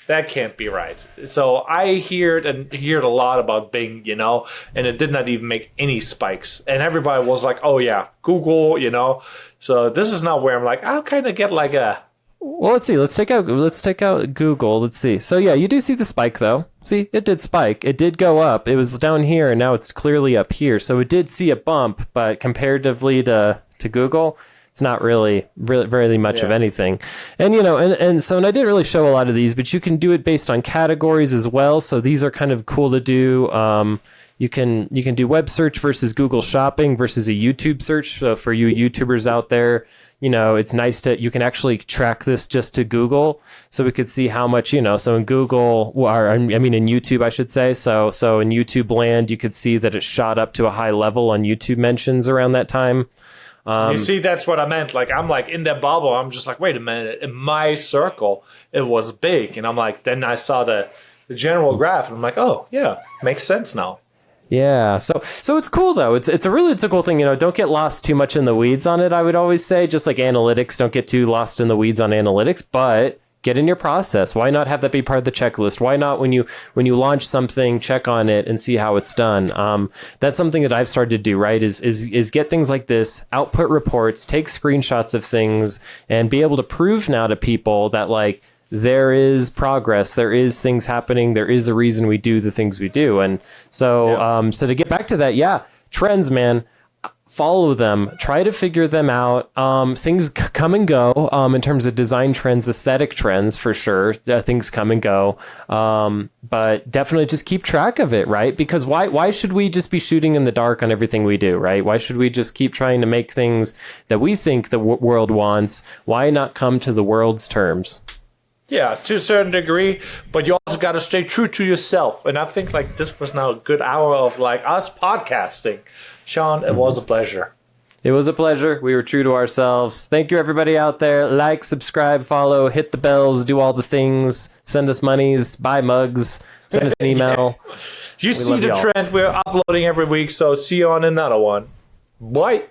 That can't be right. So I heard a lot about Bing, and it did not even make any spikes, and everybody was like, "Oh yeah, Google," So this is not where I'm like, I'll kind of get like a. Well, let's see. Let's take out Google. Let's see. So yeah, you do see the spike though. See, it did spike. It did go up. It was down here, and now it's clearly up here. So it did see a bump, but comparatively to Google, it's not really very much of anything. And and I didn't really show a lot of these, but you can do it based on categories as well. So these are kind of cool to do. You can do web search versus Google Shopping versus a YouTube search. So for you YouTubers out there, it's nice you can actually track this just to Google. So we could see how much, so in Google, in YouTube, I should say. So in YouTube land, you could see that it shot up to a high level on YouTube mentions around that time. You see, that's what I meant. Like, I'm like in that bubble. I'm just like, wait a minute. In my circle, it was big. And I'm like, then I saw the general graph and I'm like, oh yeah, makes sense now. Yeah, so it's cool though. It's a cool thing. Don't get lost too much in the weeds on it. I would always say, just like analytics, don't get too lost in the weeds on analytics, but get in your process. Why not have that be part of the checklist? Why not when you launch something, check on it and see how it's done? That's something that I've started to do. Right? Is get things like this, output reports, take screenshots of things, and be able to prove now to people that like there is progress, there is things happening, there is a reason we do the things we do. And so so to get back to that, trends, man, follow them, try to figure them out. Things come and go in terms of design trends, aesthetic trends, for sure. Things come and go, but definitely just keep track of it, right? Because why should we just be shooting in the dark on everything we do, right? Why should we just keep trying to make things that we think the world wants? Why not come to the world's terms? Yeah, to a certain degree, but you also got to stay true to yourself. And I think like this was now a good hour of like us podcasting. Sean, it was a pleasure. It was a pleasure. We were true to ourselves. Thank you, everybody out there. Like, subscribe, follow, hit the bells, do all the things. Send us monies, buy mugs, send us an email. You see the trend. We're uploading every week, so see you on another one. Bye.